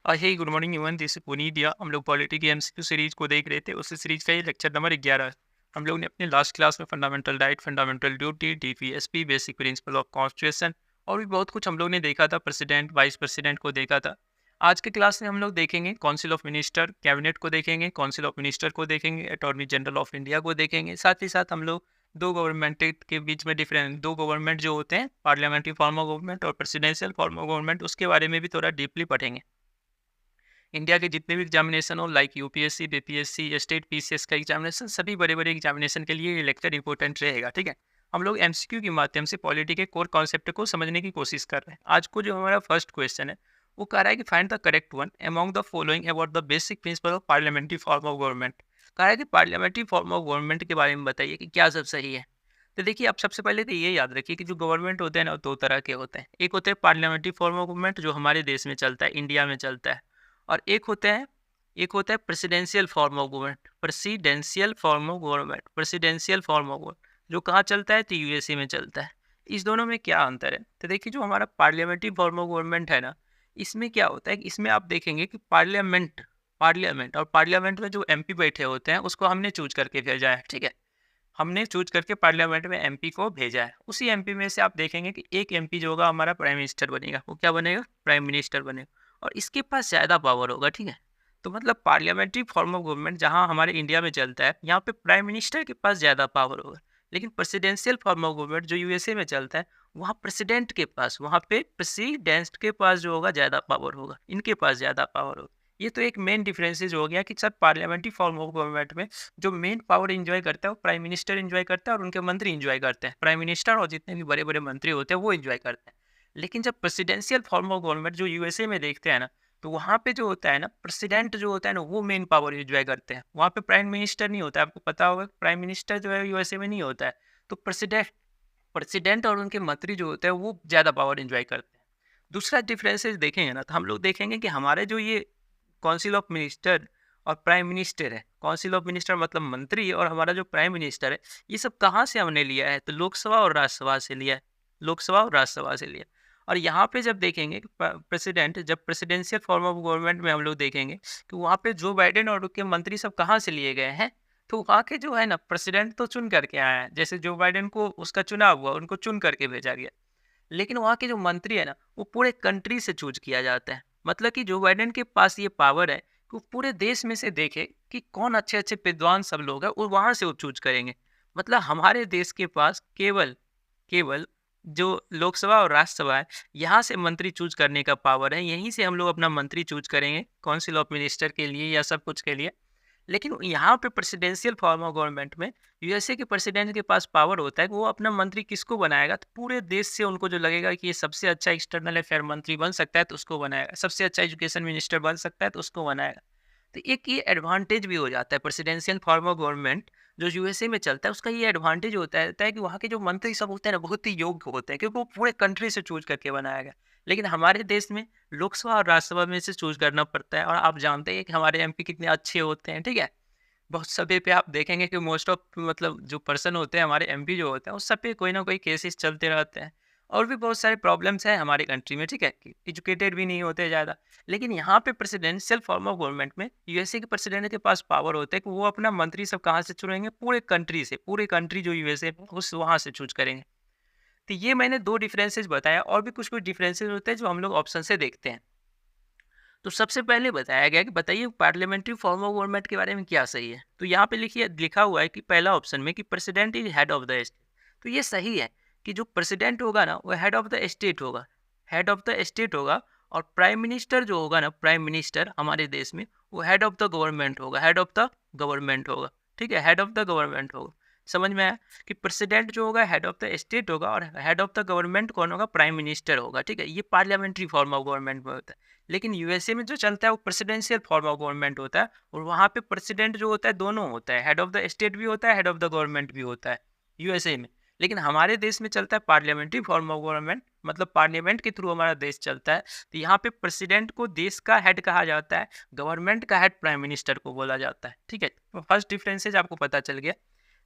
Hey good morning even this Puneet या हम लोग पॉलिटी की एमसीक्यू सीरीज को देख रहे थे। उस सीरीज का ये लेक्चर नंबर 11 है। हम लोग ने अपने लास्ट क्लास में fundamental right, fundamental duty, DPSP, basic principle of constitution और भी बहुत कुछ हम लोग ने देखा था। प्रेसिडेंट, वाइस प्रेसिडेंट को देखा था। आज के क्लास में हम लोग देखेंगे काउंसिल ऑफ मिनिस्टर, कैबिनेट को देखेंगे, काउंसिल ऑफ मिनिस्टर को देखेंगे, अटॉर्नी जनरल ऑफ इंडिया को देखेंगे। साथ ही साथ हम लोग दो गवर्नमेंट के बीच में डिफरेंट दो गवर्नमेंट जो होते हैं, पार्लियामेंट्री फॉर्म ऑफ गवर्नमेंट और प्रेसिडेंशियल फॉर्म ऑफ गवर्नमेंट, उसके बारे में भी थोड़ा डीपली पढ़ेंगे। इंडिया के जितने भी एग्जामिनेशन हो like UPSC, BPSC, state PCS का एग्जामिनेशन, सभी बड़े बड़े एग्जामिनेशन के लिए ये लेक्चर इंपॉर्टेंट रहेगा। ठीक है, हम लोग एमसीक्यू के माध्यम से पॉलिटी के कोर कॉन्सेप्ट को समझने की कोशिश कर रहे हैं। आज को जो हमारा फर्स्ट क्वेश्चन है वो कह रहा है कि find the correct one among the following about the basic principle of parliamentary form of government. कह रहा है कि पार्लियामेंट्री फॉर्म ऑफ गवर्नमेंट के बारे में बताइए कि क्या सब सही है। तो देखिए, आप सबसे पहले तो ये याद रखिए कि जो गवर्नमेंट होते हैं ना, दो तरह के होते हैं। एक होते हैं पार्लियामेंट्री फॉर्म ऑफ गवर्नमेंट जो हमारे देश में चलता है, इंडिया में चलता है। और एक होता है presidential form of government, presidential form of government, presidential form of government जो कहाँ चलता है, तो यूएसए में चलता है। इस दोनों में क्या अंतर है? तो देखिए, जो हमारा पार्लियामेंट्री फॉर्म ऑफ गवर्नमेंट है ना, इसमें क्या होता है कि इसमें आप देखेंगे कि पार्लियामेंट पार्लियामेंट और पार्लियामेंट में जो एमपी बैठे होते हैं उसको हमने चूज करके भेजा है। ठीक है, हमने चूज करके पार्लियामेंट में एमपी को भेजा है। उसी एमपी में से आप देखेंगे कि एक एमपी जो होगा हमारा प्राइम मिनिस्टर बनेगा। वो क्या बनेगा? प्राइम मिनिस्टर बनेगा और इसके पास ज़्यादा पावर होगा। ठीक है, तो मतलब पार्लियामेंट्री फॉर्म ऑफ गवर्नमेंट जहाँ हमारे इंडिया में चलता है, यहाँ पे प्राइम मिनिस्टर के पास ज़्यादा पावर होगा। लेकिन प्रेसिडेंशियल फॉर्म ऑफ गवर्नमेंट जो यूएसए में चलता है, वहाँ पे प्रेसिडेंट के पास जो होगा ज़्यादा पावर होगा, इनके पास ज़्यादा पावर होगा। ये तो एक मेन डिफरेंसेज हो गया कि सब पार्लियामेंट्री फॉर्म ऑफ गवर्नमेंट में जो मेन पावर एंजॉय करता है वो प्राइम मिनिस्टर एंजॉय करता है और उनके मंत्री एंजॉय करते हैं। प्राइम मिनिस्टर और जितने भी बड़े बड़े मंत्री होते हैं वो एंजॉय करते हैं। लेकिन जब प्रेसिडेंशियल फॉर्म ऑफ गवर्नमेंट जो यूएसए में देखते हैं ना, तो वहाँ पे जो होता है ना, प्रेसिडेंट जो होता है ना, वो मेन पावर एंजॉय करते हैं। वहाँ पे प्राइम मिनिस्टर नहीं होता है। आपको पता होगा प्राइम मिनिस्टर जो है यूएसए में नहीं होता है। तो प्रेसिडेंट प्रेसिडेंट और उनके मंत्री जो होते हैं वो ज़्यादा पावर एंजॉय करते हैं। दूसरा डिफरेंसेस देखेंगे ना, तो हम लोग देखेंगे कि हमारे जो ये काउंसिल ऑफ मिनिस्टर और प्राइम मिनिस्टर है, काउंसिल ऑफ मिनिस्टर मतलब मंत्री, और हमारा जो प्राइम मिनिस्टर है, ये सब कहाँ से हमने लिया है? तो लोकसभा और राज्यसभा से लिया है। लोकसभा और राज्यसभा से लिया। और यहाँ पे जब देखेंगे कि प्रेसिडेंट, जब प्रेसिडेंशियल फॉर्म ऑफ गवर्नमेंट में हम लोग देखेंगे कि वहाँ पे जो बाइडेन और उनके मंत्री सब कहाँ से लिए गए हैं, तो वहाँ के जो है ना, प्रेसिडेंट तो चुन करके आया है। जैसे जो बाइडेन को उसका चुनाव हुआ, उनको चुन करके भेजा गया। लेकिन वहाँ के जो मंत्री है ना, वो पूरे कंट्री से चूज किया जाता है। मतलब कि जो बाइडेन के पास ये पावर है कि वो पूरे देश में से देखे कि कौन अच्छे अच्छे विद्वान सब लोग हैं, और वहाँ से वो चूज करेंगे। मतलब हमारे देश के पास केवल केवल जो लोकसभा और राज्यसभा है, यहाँ से मंत्री चूज करने का पावर है। यहीं से हम लोग अपना मंत्री चूज करेंगे काउंसिल ऑफ मिनिस्टर के लिए या सब कुछ के लिए। लेकिन यहाँ पे प्रेसिडेंशियल फॉर्म ऑफ गवर्नमेंट में यूएसए के प्रेसिडेंट के पास पावर होता है कि वो अपना मंत्री किसको बनाएगा, तो पूरे देश से उनको जो लगेगा कि ये सबसे अच्छा एक्सटर्नल अफेयर मंत्री बन सकता है तो उसको बनाएगा, सबसे अच्छा एजुकेशन मिनिस्टर बन सकता है तो उसको बनाएगा। तो एक ये एडवांटेज भी हो जाता है प्रेसिडेंशियल फॉर्म ऑफ गवर्नमेंट जो यूएसए में चलता है, उसका ये एडवांटेज होता है कि वहाँ के जो मंत्री सब होते हैं ना, बहुत ही योग्य होते हैं क्योंकि वो पूरे कंट्री से चूज करके बनाया गया। लेकिन हमारे देश में लोकसभा और राज्यसभा में से चूज करना पड़ता है, और आप जानते हैं कि हमारे एमपी कितने अच्छे होते हैं। ठीक है, बहुत सभी पे आप देखेंगे कि मोस्ट ऑफ मतलब जो पर्सन होते हैं हमारे एमपी जो होते हैं, उस सब पे कोई ना कोई केसेस चलते रहते हैं। और भी बहुत सारे प्रॉब्लम्स हैं हमारे कंट्री में। ठीक है, कि एजुकेटेड भी नहीं होते ज़्यादा। लेकिन यहाँ पे प्रेसिडेंशियल फॉर्म ऑफ गवर्नमेंट में यूएसए के प्रेसिडेंट के पास पावर होता है कि वो अपना मंत्री सब कहाँ से चुनेंगे, पूरे कंट्री से, पूरे कंट्री जो यूएसए में उस वहाँ से चूज करेंगे। तो ये मैंने दो डिफरेंसेस बताया, और भी कुछ कुछ डिफरेंसेस होते हैं जो हम लोग ऑप्शन से देखते हैं। तो सबसे पहले बताया गया कि बताइए पार्लियामेंट्री फॉर्म ऑफ गवर्नमेंट के बारे में क्या सही है। तो यहाँ पे लिखिए, लिखा हुआ है कि पहला ऑप्शन में कि president is head of the state. तो ये सही है कि जो प्रेसिडेंट होगा ना, वो हेड ऑफ द स्टेट होगा, हेड ऑफ द स्टेट होगा। और प्राइम मिनिस्टर जो होगा ना, प्राइम मिनिस्टर हमारे देश में, वो हेड ऑफ द गवर्नमेंट होगा, हेड ऑफ द गवर्नमेंट होगा। ठीक है, हेड ऑफ द गवर्नमेंट होगा। समझ में आया कि प्रेसिडेंट जो होगा हेड ऑफ द स्टेट होगा, और हेड ऑफ द गवर्नमेंट कौन होगा? प्राइम मिनिस्टर होगा। ठीक है, ये पार्लियामेंट्री फॉर्म ऑफ गवर्नमेंट में होता है। लेकिन यूएसए में जो चलता है वो प्रेसिडेंशियल फॉर्म ऑफ गवर्नमेंट होता है, और वहाँ पे प्रेसिडेंट जो होता है दोनों होता है, हेड ऑफ द स्टेट भी होता है, हेड ऑफ द गवर्नमेंट भी होता है यूएसए में। लेकिन हमारे देश में चलता है पार्लियामेंट्री फॉर्म ऑफ गवर्नमेंट, मतलब पार्लियामेंट के थ्रू हमारा देश चलता है। तो यहाँ पे प्रेसिडेंट को देश का हेड कहा जाता है, गवर्नमेंट का हेड प्राइम मिनिस्टर को बोला जाता है। ठीक है, तो फर्स्ट डिफरेंसेज आपको पता चल गया।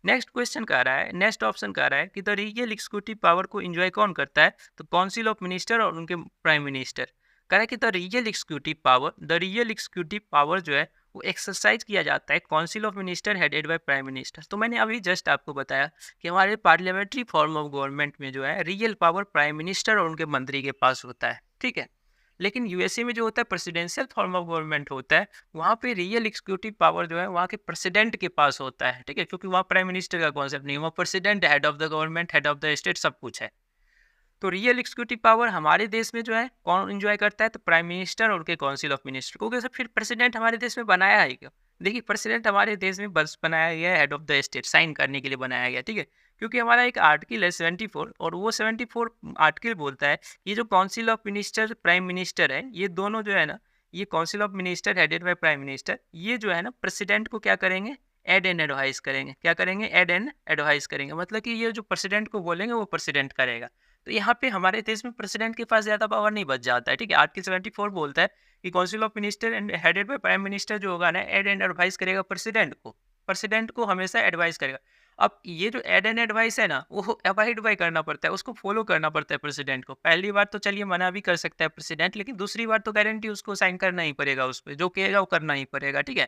नेक्स्ट क्वेश्चन कह रहा है, नेक्स्ट ऑप्शन कह रहा है कि द रियल एग्जीक्यूटिव पावर को एंजॉय कौन करता है? तो काउंसिल ऑफ मिनिस्टर और उनके प्राइम मिनिस्टर। कह कि द रियल एग्जीक्यूटिव पावर जो है वो एक्सरसाइज किया जाता है council of minister headed by prime minister. तो मैंने अभी जस्ट आपको बताया कि हमारे पार्लियामेंट्री फॉर्म ऑफ गवर्नमेंट में जो है रियल पावर प्राइम मिनिस्टर और उनके मंत्री के पास होता है, ठीक है। लेकिन यूएसए में जो होता है प्रेसिडेंशियल फॉर्म ऑफ गवर्नमेंट होता है, वहाँ पे रियल एग्जीक्यूटिव पावर जो है वहाँ के प्रेसिडेंट के पास होता है, ठीक है, क्योंकि वहाँ प्राइम मिनिस्टर का कॉन्सेप्ट नहीं है, वहाँ president, head of the government, head of the state, सब कुछ है। तो रियल एग्जीक्यूटिव पावर हमारे देश में जो है कौन एंजॉय करता है, तो प्राइम मिनिस्टर और उनके काउंसिल ऑफ मिनिस्टर। क्योंकि सर फिर प्रेसिडेंट हमारे देश में बनाया है क्यों? देखिए, प्रेसिडेंट हमारे देश में बस बनाया गया है head of the state, sign करने के लिए बनाया गया, ठीक है। क्योंकि हमारा एक आर्टिकल है 74, और वो 74 आर्टिकल बोलता है ये जो council of minister prime minister है, ये दोनों जो है ना, ये council of minister headed by prime minister, ये जो है ना प्रेसिडेंट को क्या करेंगे, एड एंड एडवाइस करेंगे। क्या करेंगे? एड एंड एडवाइस करेंगे। मतलब कि ये जो प्रेसिडेंट को बोलेंगे वो प्रेसिडेंट करेगा। तो यहाँ पे हमारे देश में प्रेसिडेंट के पास ज़्यादा पावर नहीं बच जाता है, ठीक है। आर्टिकल 74 बोलता है कि council of minister and headed by prime minister जो होगा ना, एड एंड एडवाइस करेगा प्रेसिडेंट को हमेशा एडवाइस करेगा। अब ये जो एड एंड एडवाइस है ना, वो अवॉइड बाय करना पड़ता है, उसको फॉलो करना पड़ता है प्रेसिडेंट को। पहली बार तो चलिए मना भी कर सकता है प्रेसिडेंट, लेकिन दूसरी बार तो गारंटी उसको साइन करना ही पड़ेगा, उस पर जो कहेगा वो करना ही पड़ेगा, ठीक है।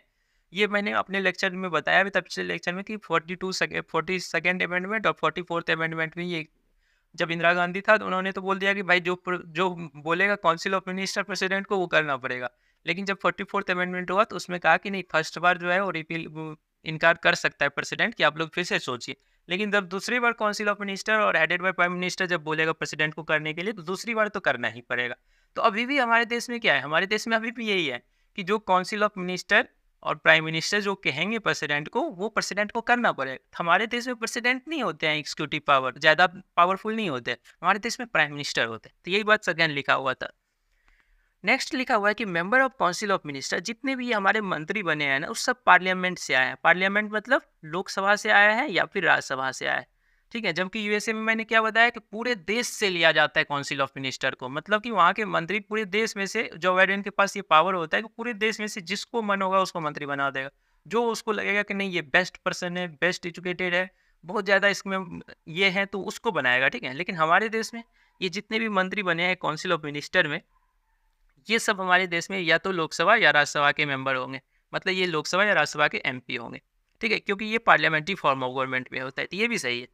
ये मैंने अपने लेक्चर में बताया भी, तब से लेक्चर में कि 42nd अमेंडमेंट और 44th अमेंडमेंट में ये जब इंदिरा गांधी था तो उन्होंने तो बोल दिया कि भाई जो बोलेगा काउंसिल ऑफ मिनिस्टर प्रेसिडेंट को वो करना पड़ेगा। लेकिन जब 44th अमेंडमेंट हुआ तो उसमें कहा कि नहीं, फर्स्ट बार जो है वो रिपील इनकार कर सकता है प्रेसिडेंट कि आप लोग फिर से सोचिए। लेकिन जब दूसरी बार काउंसिल ऑफ मिनिस्टर और हेडेड बाय प्राइम मिनिस्टर जब बोलेगा प्रेसिडेंट को करने के लिए, तो दूसरी बार तो करना ही पड़ेगा। तो अभी भी हमारे देश में क्या है, हमारे देश में अभी भी यही है कि जो काउंसिल ऑफ मिनिस्टर और प्राइम मिनिस्टर जो कहेंगे प्रेसिडेंट को, वो प्रेसिडेंट को करना पड़ेगा। हमारे देश में प्रेसिडेंट नहीं होते हैं एग्जीक्यूटिव पावर, ज़्यादा पावरफुल नहीं होते, हमारे देश में प्राइम मिनिस्टर होते हैं। तो यही बात सेकेंड लिखा हुआ था। नेक्स्ट लिखा हुआ है कि member of council of minister, जितने भी हमारे मंत्री बने हैं ना, उस सब पार्लियामेंट से आए हैं। पार्लियामेंट मतलब लोकसभा से आया है या फिर राज्यसभा से आया है, ठीक है। जबकि यूएसए में मैंने क्या बताया कि पूरे देश से लिया जाता है काउंसिल ऑफ मिनिस्टर को, मतलब कि वहाँ के मंत्री पूरे देश में से, जो बाइडेन के पास ये पावर होता है कि पूरे देश में से जिसको मन होगा उसको मंत्री बना देगा, जो उसको लगेगा कि नहीं ये बेस्ट पर्सन है, बेस्ट एजुकेटेड है, बहुत ज़्यादा इसमें ये है, तो उसको बनाएगा, ठीक है। लेकिन हमारे देश में ये जितने भी मंत्री बने हैं काउंसिल ऑफ मिनिस्टर में, ये सब हमारे देश में या तो लोकसभा या राज्यसभा के मेंबर होंगे, मतलब ये लोकसभा या राज्यसभा के एमपी होंगे, ठीक है, क्योंकि ये पार्लियामेंट्री फॉर्म ऑफ गवर्नमेंट में होता है। तो ये भी सही है।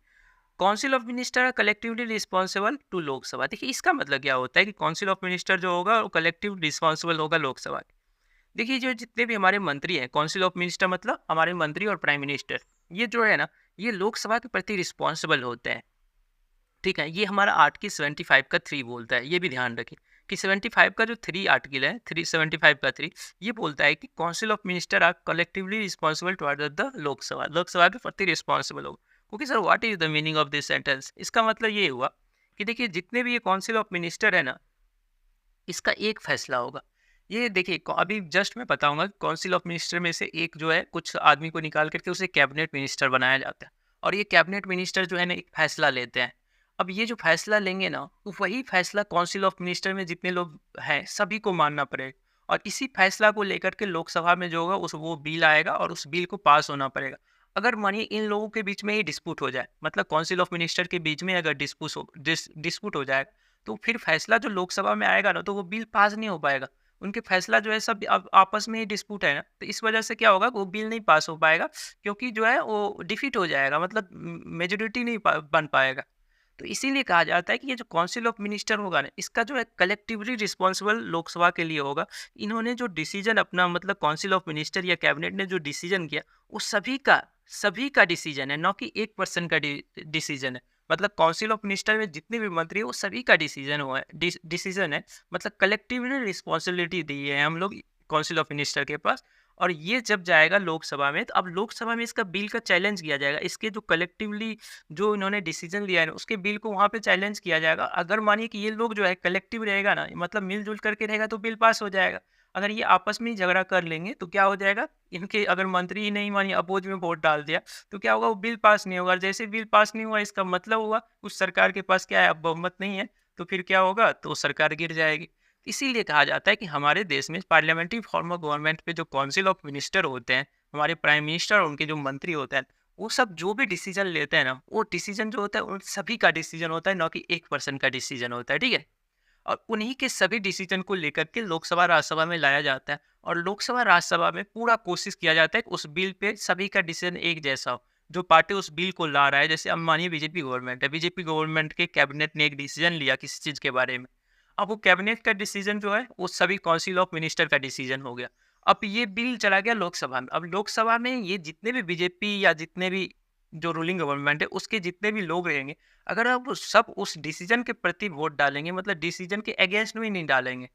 Council of minister are collectively responsible to Lok Sabha. देखिए, इसका मतलब क्या होता है कि काउंसिल ऑफ मिनिस्टर जो होगा वो कलेक्टिव रिस्पॉन्सिबल होगा लोकसभा के। देखिए, जो जितने भी हमारे मंत्री हैं, काउंसिल ऑफ मिनिस्टर मतलब हमारे मंत्री और प्राइम मिनिस्टर, ये जो है ना, ये लोकसभा के प्रति रिस्पॉन्सिबल होते हैं, ठीक है। ये हमारा आर्टिकल 75 का 3 बोलता है, ये भी ध्यान रखें कि 75 का जो 3 आर्टिकल है, 375 का 3, ये बोलता है कि council of minister are collectively responsible toward the Lok Sabha के प्रति रिस्पॉन्सिबल होगा। क्योंकि sir what is the meaning of this sentence, इसका मतलब ये हुआ कि देखिए, जितने भी ये काउंसिल ऑफ मिनिस्टर है ना, इसका एक फैसला होगा। ये देखिए, अभी जस्ट मैं बताऊंगा, काउंसिल ऑफ मिनिस्टर में से एक जो है, कुछ आदमी को निकाल करके उसे कैबिनेट मिनिस्टर बनाया जाता है, और ये कैबिनेट मिनिस्टर जो है ना, एक फैसला लेते हैं। अब ये जो फैसला लेंगे ना, तो वही फैसला काउंसिल ऑफ मिनिस्टर में जितने लोग हैं सभी को मानना पड़ेगा, और इसी फैसला को लेकर के लोकसभा में जो होगा उस वो बिल आएगा और उस बिल को पास होना पड़ेगा। अगर मानिए इन लोगों के बीच में ही डिस्प्यूट हो जाए, मतलब काउंसिल ऑफ मिनिस्टर के बीच में अगर डिस्प्यूट हो जाए, तो फिर फैसला जो लोकसभा में आएगा ना, तो वो बिल पास नहीं हो पाएगा। उनके फैसला जो है सब अब आपस में ही डिस्प्यूट है ना, तो इस वजह से क्या होगा, वो बिल नहीं पास हो पाएगा, क्योंकि जो है वो डिफीट हो जाएगा, मतलब मेजोरिटी नहीं बन पाएगा। तो इसीलिए कहा जाता है कि ये जो काउंसिल ऑफ मिनिस्टर होगा ना, इसका जो है कलेक्टिवली रिस्पॉन्सिबल लोकसभा के लिए होगा। इन्होंने जो डिसीजन अपना, मतलब काउंसिल ऑफ मिनिस्टर या कैबिनेट ने जो डिसीजन किया, वो सभी का डिसीजन है, न कि एक पर्सन का डिसीजन है। मतलब काउंसिल ऑफ मिनिस्टर में जितने भी मंत्री है वो सभी का डिसीजन है, मतलब कलेक्टिवली रिस्पॉन्सिबिलिटी दी है हम लोग काउंसिल ऑफ मिनिस्टर के पास। और ये जब जाएगा लोकसभा में, तो अब लोकसभा में इसका बिल का चैलेंज किया जाएगा, इसके जो कलेक्टिवली जो इन्होंने डिसीजन लिया है ना, उसके बिल को वहाँ पे चैलेंज किया जाएगा। अगर मानिए कि ये लोग जो है कलेक्टिव रहेगा ना, मतलब मिलजुल करके रहेगा, तो बिल पास हो जाएगा। अगर ये आपस में ही झगड़ा कर लेंगे तो क्या हो जाएगा, इनके अगर मंत्री ही नहीं मानिए अपोज में वोट डाल दिया, तो क्या होगा, वो बिल पास नहीं होगा। और जैसे बिल पास नहीं हुआ, इसका मतलब हुआ उस सरकार के पास क्या है, अब बहुमत नहीं है, तो फिर क्या होगा, तो सरकार गिर जाएगी। इसीलिए कहा जाता है कि हमारे देश में पार्लियामेंट्री फॉर्म ऑफ गवर्नमेंट पे जो काउंसिल ऑफ मिनिस्टर होते हैं, हमारे प्राइम मिनिस्टर और उनके जो मंत्री होते हैं, वो सब जो भी डिसीजन लेते हैं ना, वो डिसीजन जो होता है उन सभी का डिसीजन होता है, न कि एक पर्सन का डिसीजन होता है, ठीक है। और उन्हीं के सभी डिसीजन को लेकर के लोकसभा राज्यसभा में लाया जाता है और लोकसभा राज्यसभा में पूरा कोशिश किया जाता है कि उस बिल पे सभी का डिसीजन एक जैसा हो। जो पार्टी उस बिल को ला रहा है, जैसे अब मानिए बीजेपी गवर्नमेंट है, बीजेपी गवर्नमेंट के कैबिनेट ने एक डिसीजन लिया किसी चीज़ के बारे में। अब वो कैबिनेट का डिसीजन जो है वो सभी काउंसिल ऑफ मिनिस्टर का डिसीजन हो गया। अब ये बिल चला गया लोकसभा में। अब लोकसभा में ये जितने भी बीजेपी या जितने भी जो रूलिंग गवर्नमेंट है उसके जितने भी लोग रहेंगे, अगर आप वो सब उस डिसीजन के प्रति वोट डालेंगे, मतलब डिसीजन के अगेंस्ट में नहीं डालेंगे,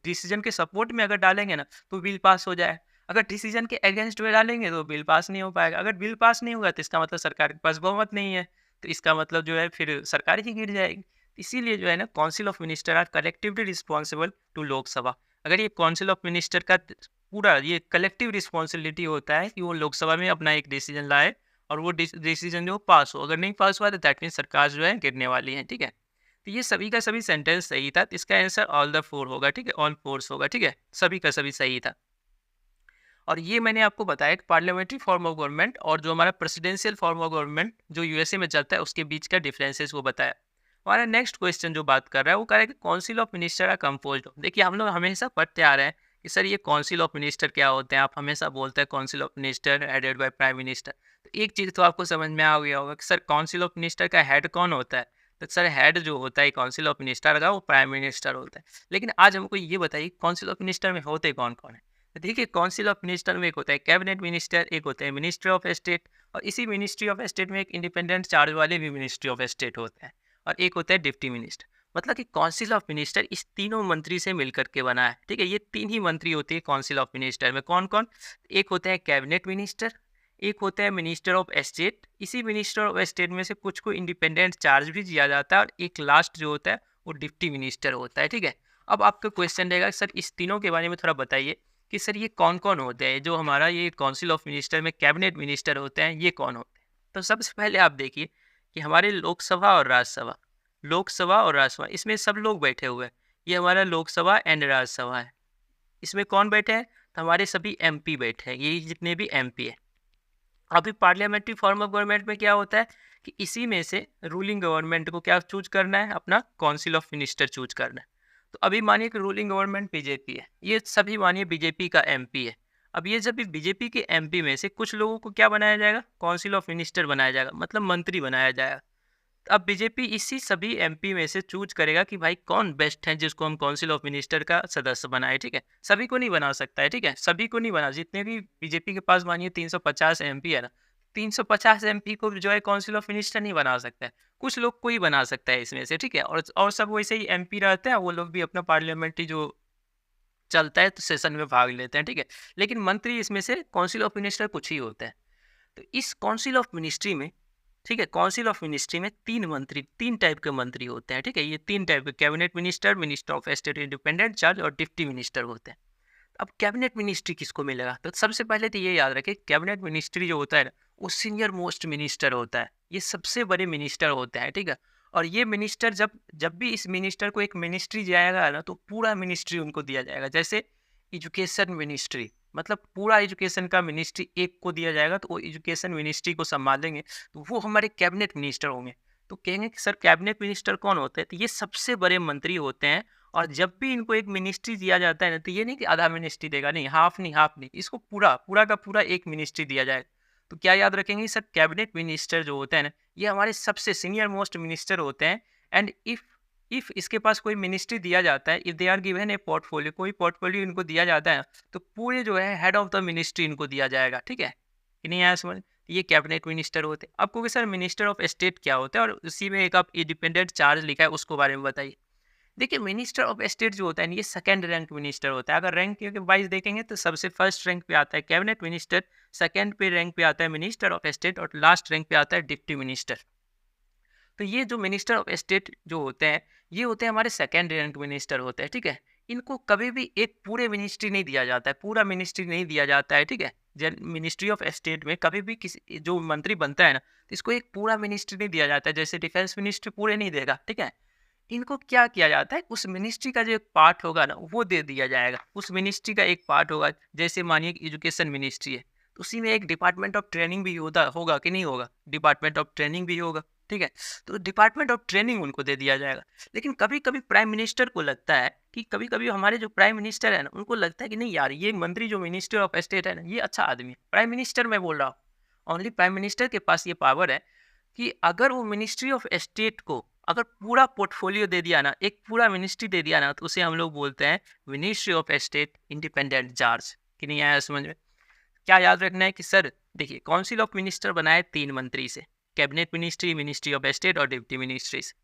डिसीजन के सपोर्ट में अगर डालेंगे ना तो बिल पास हो जाए। अगर डिसीजन के अगेंस्ट में डालेंगे तो बिल पास नहीं हो पाएगा। अगर बिल पास नहीं होगा तो इसका मतलब सरकार के पास बहुमत नहीं है, तो इसका मतलब जो है फिर सरकार ही गिर जाएगी। इसीलिए जो है ना, council of minister are collectively responsible to Lok Sabha. अगर ये काउंसिल ऑफ मिनिस्टर का पूरा ये कलेक्टिव रिस्पॉन्सिबिलिटी होता है कि वो लोकसभा में अपना एक डिसीजन लाए और वो डिसीजन जो पास हो। अगर नहीं पास हुआ तो दैट मीन सरकार जो है गिरने वाली है। ठीक है, तो ये सभी का सभी सेंटेंस सही था, तो इसका आंसर ऑल द फोर होगा। ठीक है, ऑल फोर्स होगा। ठीक है, सभी का सभी सही था। और ये मैंने आपको बताया कि पार्लियामेंट्री फॉर्म ऑफ गवर्नमेंट और जो हमारा प्रेसिडेंशियल फॉर्म ऑफ गवर्नमेंट जो यूएसए में चलता है उसके बीच का डिफरेंसेस वो बताया। हमारा नेक्स्ट क्वेश्चन जो बात कर रहा है वो कह रहा है कि council of minister are composed. देखिए, हम लोग हमेशा पढ़ते आ रहे हैं कि सर ये काउंसिल ऑफ मिनिस्टर क्या होते हैं। आप हमेशा बोलते हैं council of minister headed by prime minister. तो एक चीज़ तो आपको समझ में आ गया होगा कि सर काउंसिल ऑफ मिनिस्टर का हेड कौन होता है। तो सर हेड जो होता है काउंसिल ऑफ मिनिस्टर का वो प्राइम मिनिस्टर होता है। लेकिन आज हमको ये बताइए काउंसिल ऑफ मिनिस्टर में होते कौन कौन है। तो देखिए, काउंसिल ऑफ मिनिस्टर में एक होता है कैबिनेट मिनिस्टर, एक होता है मिनिस्ट्री ऑफ स्टेट, और इसी मिनिस्ट्री ऑफ स्टेट में एक इंडिपेंडेंट चार्ज वाले भी मिनिस्ट्री ऑफ स्टेट होते हैं, और एक होता है डिप्टी मिनिस्टर। मतलब कि काउंसिल ऑफ मिनिस्टर इस तीनों मंत्री से मिलकर के बना है। ठीक है, ये तीन ही मंत्री होते हैं काउंसिल ऑफ मिनिस्टर में। कौन कौन? एक होता है कैबिनेट मिनिस्टर, एक होता है मिनिस्टर ऑफ स्टेट, इसी मिनिस्टर ऑफ स्टेट में से कुछ को इंडिपेंडेंट चार्ज भी दिया जाता है, और एक लास्ट जो होता है वो डिप्टी मिनिस्टर होता है। ठीक है, अब आपका क्वेश्चन रहेगा सर इस तीनों के बारे में थोड़ा बताइए कि सर ये कौन कौन होते हैं। जो हमारा ये काउंसिल ऑफ मिनिस्टर में कैबिनेट मिनिस्टर होते हैं ये कौन होते हैं। तो सबसे पहले आप देखिए कि हमारे लोकसभा और राज्यसभा, लोकसभा और राज्यसभा इसमें सब लोग बैठे हुए हैं। ये हमारा लोकसभा एंड राज्यसभा है। इसमें कौन बैठे हैं? तो हमारे सभी एमपी बैठे हैं, ये जितने भी एमपी है। अभी पार्लियामेंट्री फॉर्म ऑफ गवर्नमेंट में क्या होता है कि इसी में से रूलिंग गवर्नमेंट को क्या चूज करना है, अपना काउंसिल ऑफ मिनिस्टर चूज करना है। तो अभी मानिए कि रूलिंग गवर्नमेंट बीजेपी है, ये सभी मानिए बीजेपी का एमपी है। अब ये जब भी बीजेपी के एमपी में से कुछ लोगों को क्या बनाया जाएगा, काउंसिल ऑफ मिनिस्टर बनाया जाएगा, मतलब मंत्री बनाया जाएगा। तो अब बीजेपी इसी सभी एमपी में से चूज करेगा कि भाई कौन बेस्ट है जिसको हम काउंसिल ऑफ मिनिस्टर का सदस्य बनाए। ठीक है, सभी को नहीं बना सकता है। ठीक है, सभी को नहीं बना। जितने भी बीजेपी के पास मानिए 350 एमपी है ना, 350 एमपी को जो है काउंसिल ऑफ मिनिस्टर नहीं बना सकता है, कुछ लोग को ही बना सकता है इसमें से। ठीक है, और सब वैसे ही एमपी रहते हैं, वो लोग भी अपना पार्लियामेंट्री जो चलता है तो सेशन में भाग लेते हैं। ठीक है, लेकिन मंत्री इसमें से काउंसिल ऑफ मिनिस्टर कुछ ही होता है। तो इस काउंसिल ऑफ मिनिस्ट्री में, ठीक है, काउंसिल ऑफ मिनिस्ट्री में तीन मंत्री, तीन टाइप के मंत्री होते हैं। ठीक है, ये तीन टाइप के cabinet minister, minister of state independent charge और डिप्टी मिनिस्टर होते हैं। अब कैबिनेट मिनिस्ट्री किसको मिलेगा? तो सबसे पहले तो ये याद रखें कैबिनेट मिनिस्ट्री जो होता है ना वो सीनियर मोस्ट मिनिस्टर होता है, ये सबसे बड़े मिनिस्टर होते हैं। ठीक है, और ये मिनिस्टर जब जब भी इस मिनिस्टर को एक मिनिस्ट्री जाएगा ना तो पूरा मिनिस्ट्री उनको दिया जाएगा। जैसे एजुकेशन मिनिस्ट्री, मतलब पूरा एजुकेशन का मिनिस्ट्री एक को दिया जाएगा, तो वो एजुकेशन मिनिस्ट्री को संभालेंगे, तो वो हमारे कैबिनेट मिनिस्टर होंगे। तो कहेंगे कि सर कैबिनेट मिनिस्टर कौन होते हैं? तो ये सबसे बड़े मंत्री होते हैं। और जब भी इनको एक मिनिस्ट्री दिया जाता है ना तो ये नहीं कि आधा मिनिस्ट्री देगा, नहीं, हाफ नहीं, इसको पूरा पूरा का पूरा एक मिनिस्ट्री दिया जाए। तो क्या याद रखेंगे सर, कैबिनेट मिनिस्टर जो होते हैं ना ये हमारे सबसे सीनियर मोस्ट मिनिस्टर होते हैं। एंड इफ इसके पास कोई मिनिस्ट्री दिया जाता है, if they are given a portfolio, कोई पोर्टफोलियो इनको दिया जाता है तो पूरे जो है हेड ऑफ द मिनिस्ट्री इनको दिया जाएगा। ठीक है कि नहीं आया समझ? ये कैबिनेट मिनिस्टर होते हैं। आपको कि सर मिनिस्टर ऑफ स्टेट क्या होता है, और उसी में एक आप इंडिपेंडेंट चार्ज लिखा है उसको बारे में बताइए। देखिए, मिनिस्टर ऑफ स्टेट जो होता है ये सेकंड रैंक मिनिस्टर होता है। अगर रैंक के वाइज देखेंगे तो सबसे फर्स्ट रैंक पे आता है कैबिनेट मिनिस्टर, सेकंड पे रैंक पे आता है मिनिस्टर ऑफ स्टेट, और लास्ट रैंक पे आता है डिप्टी मिनिस्टर। तो ये जो मिनिस्टर ऑफ स्टेट जो होते हैं ये होते हैं हमारे सेकंड रैंक मिनिस्टर होते हैं। ठीक है, इनको कभी भी एक पूरे मिनिस्ट्री नहीं दिया जाता है, पूरा मिनिस्ट्री नहीं दिया जाता है। ठीक है, मिनिस्ट्री ऑफ स्टेट में कभी भी किसी जो मंत्री बनता है ना तो इसको एक पूरा मिनिस्ट्री नहीं दिया जाता है। जैसे डिफेंस मिनिस्ट्री पूरे नहीं देगा। ठीक है, इनको क्या किया जाता है, उस मिनिस्ट्री का जो एक पार्ट होगा ना वो दे दिया जाएगा। उस मिनिस्ट्री का एक पार्ट होगा, जैसे मानिए एजुकेशन मिनिस्ट्री है तो उसी में एक डिपार्टमेंट ऑफ ट्रेनिंग भी होगा कि नहीं होगा? डिपार्टमेंट ऑफ ट्रेनिंग भी होगा। ठीक ठीक है। तो डिपार्टमेंट ऑफ ट्रेनिंग उनको दे दिया जाएगा। लेकिन कभी कभी प्राइम मिनिस्टर को लगता है कि कभी कभी हमारे जो प्राइम मिनिस्टर है ना, उनको लगता है कि नहीं यार, ये मंत्री जो मिनिस्टर ऑफ स्टेट है ना, ये अच्छा आदमी है। प्राइम मिनिस्टर मैं बोल रहा हूँ, ओनली प्राइम मिनिस्टर के पास ये पावर है कि अगर वो मिनिस्ट्री ऑफ स्टेट को अगर पूरा पोर्टफोलियो दे दिया ना, एक पूरा मिनिस्ट्री दे दिया ना, तो उसे हम लोग बोलते हैं ministry of state independent charge. कि नहीं आया समझ में? क्या याद रखना है कि सर देखिए, काउंसिल ऑफ मिनिस्टर बनाए 3 मंत्री से, cabinet ministry, ministry of state और डिप्टी मिनिस्ट्री से।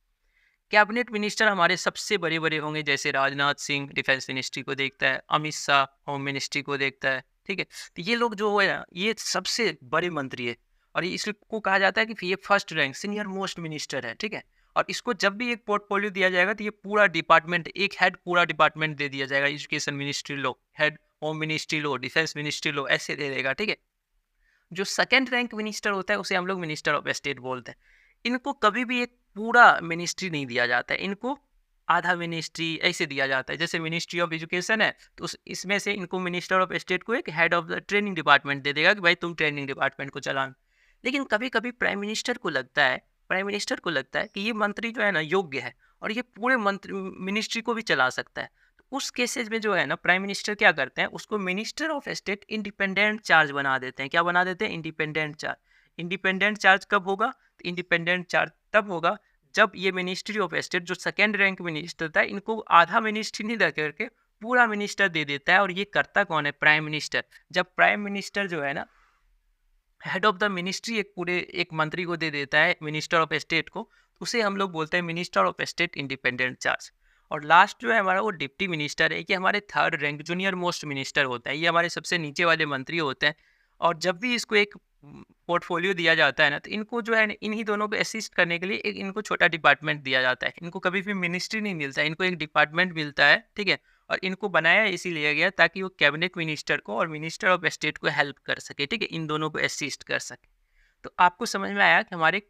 कैबिनेट मिनिस्टर हमारे सबसे बड़े बड़े होंगे, जैसे राजनाथ सिंह डिफेंस मिनिस्ट्री को देखता है, अमित शाह होम मिनिस्ट्री को देखता है, ठीक है। तो ये लोग जो है ना, ये सबसे बड़े मंत्री है, और इसको कहा जाता है कि ये first rank senior most minister है, ठीक है। और इसको जब भी एक पोर्टफोलियो दिया जाएगा तो ये पूरा डिपार्टमेंट, एक हेड पूरा डिपार्टमेंट दे दिया जाएगा। एजुकेशन मिनिस्ट्री लो, हेड होम मिनिस्ट्री लो, डिफेंस मिनिस्ट्री लो, ऐसे दे देगा, ठीक है। जो सेकंड रैंक मिनिस्टर होता है उसे हम लोग मिनिस्टर ऑफ स्टेट बोलते हैं। इनको कभी भी एक पूरा मिनिस्ट्री नहीं दिया जाता है, इनको आधा मिनिस्ट्री ऐसे दिया जाता है। जैसे मिनिस्ट्री ऑफ एजुकेशन है, तो इसमें से इनको मिनिस्टर ऑफ स्टेट को एक head of the training department दे देगा कि भाई तुम ट्रेनिंग डिपार्टमेंट को चलाना। लेकिन कभी कभी प्राइम मिनिस्टर को लगता है कि ये मंत्री जो है ना योग्य है, और ये पूरे मंत्री मिनिस्ट्री को भी चला सकता है। तो उस केसेज में जो है ना, प्राइम मिनिस्टर क्या करते हैं, उसको minister of state independent charge बना देते हैं। क्या बना देते हैं? Independent charge. इंडिपेंडेंट चार्ज कब होगा? तो इंडिपेंडेंट चार्ज तब होगा जब ये मिनिस्ट्री ऑफ स्टेट जो सेकेंड रैंक मिनिस्टर था, इनको आधा मिनिस्ट्री नहीं दे करके पूरा मिनिस्टर दे देता है। और ये करता कौन है? Prime minister. जब प्राइम मिनिस्टर जो है ना हेड ऑफ द मिनिस्ट्री एक पूरे एक मंत्री को दे देता है, मिनिस्टर ऑफ स्टेट को, उसे हम लोग बोलते हैं minister of state independent charge. और लास्ट जो है हमारा वो डिप्टी मिनिस्टर है, कि हमारे third rank junior most minister होता है। ये हमारे सबसे नीचे वाले मंत्री होते हैं। और जब भी इसको एक पोर्टफोलियो दिया जाता है ना, तो इनको जो है ना, इन्हीं दोनों को असिस्ट करने के लिए एक इनको छोटा डिपार्टमेंट दिया जाता है। इनको कभी भी मिनिस्ट्री नहीं मिलता है, इनको एक डिपार्टमेंट मिलता है, ठीक है। और इनको बनाया इसीलिए गया ताकि वो कैबिनेट मिनिस्टर को और मिनिस्टर ऑफ स्टेट को हेल्प कर सके, ठीक है, इन दोनों को असिस्ट कर सके। तो आपको समझ में आया कि हमारे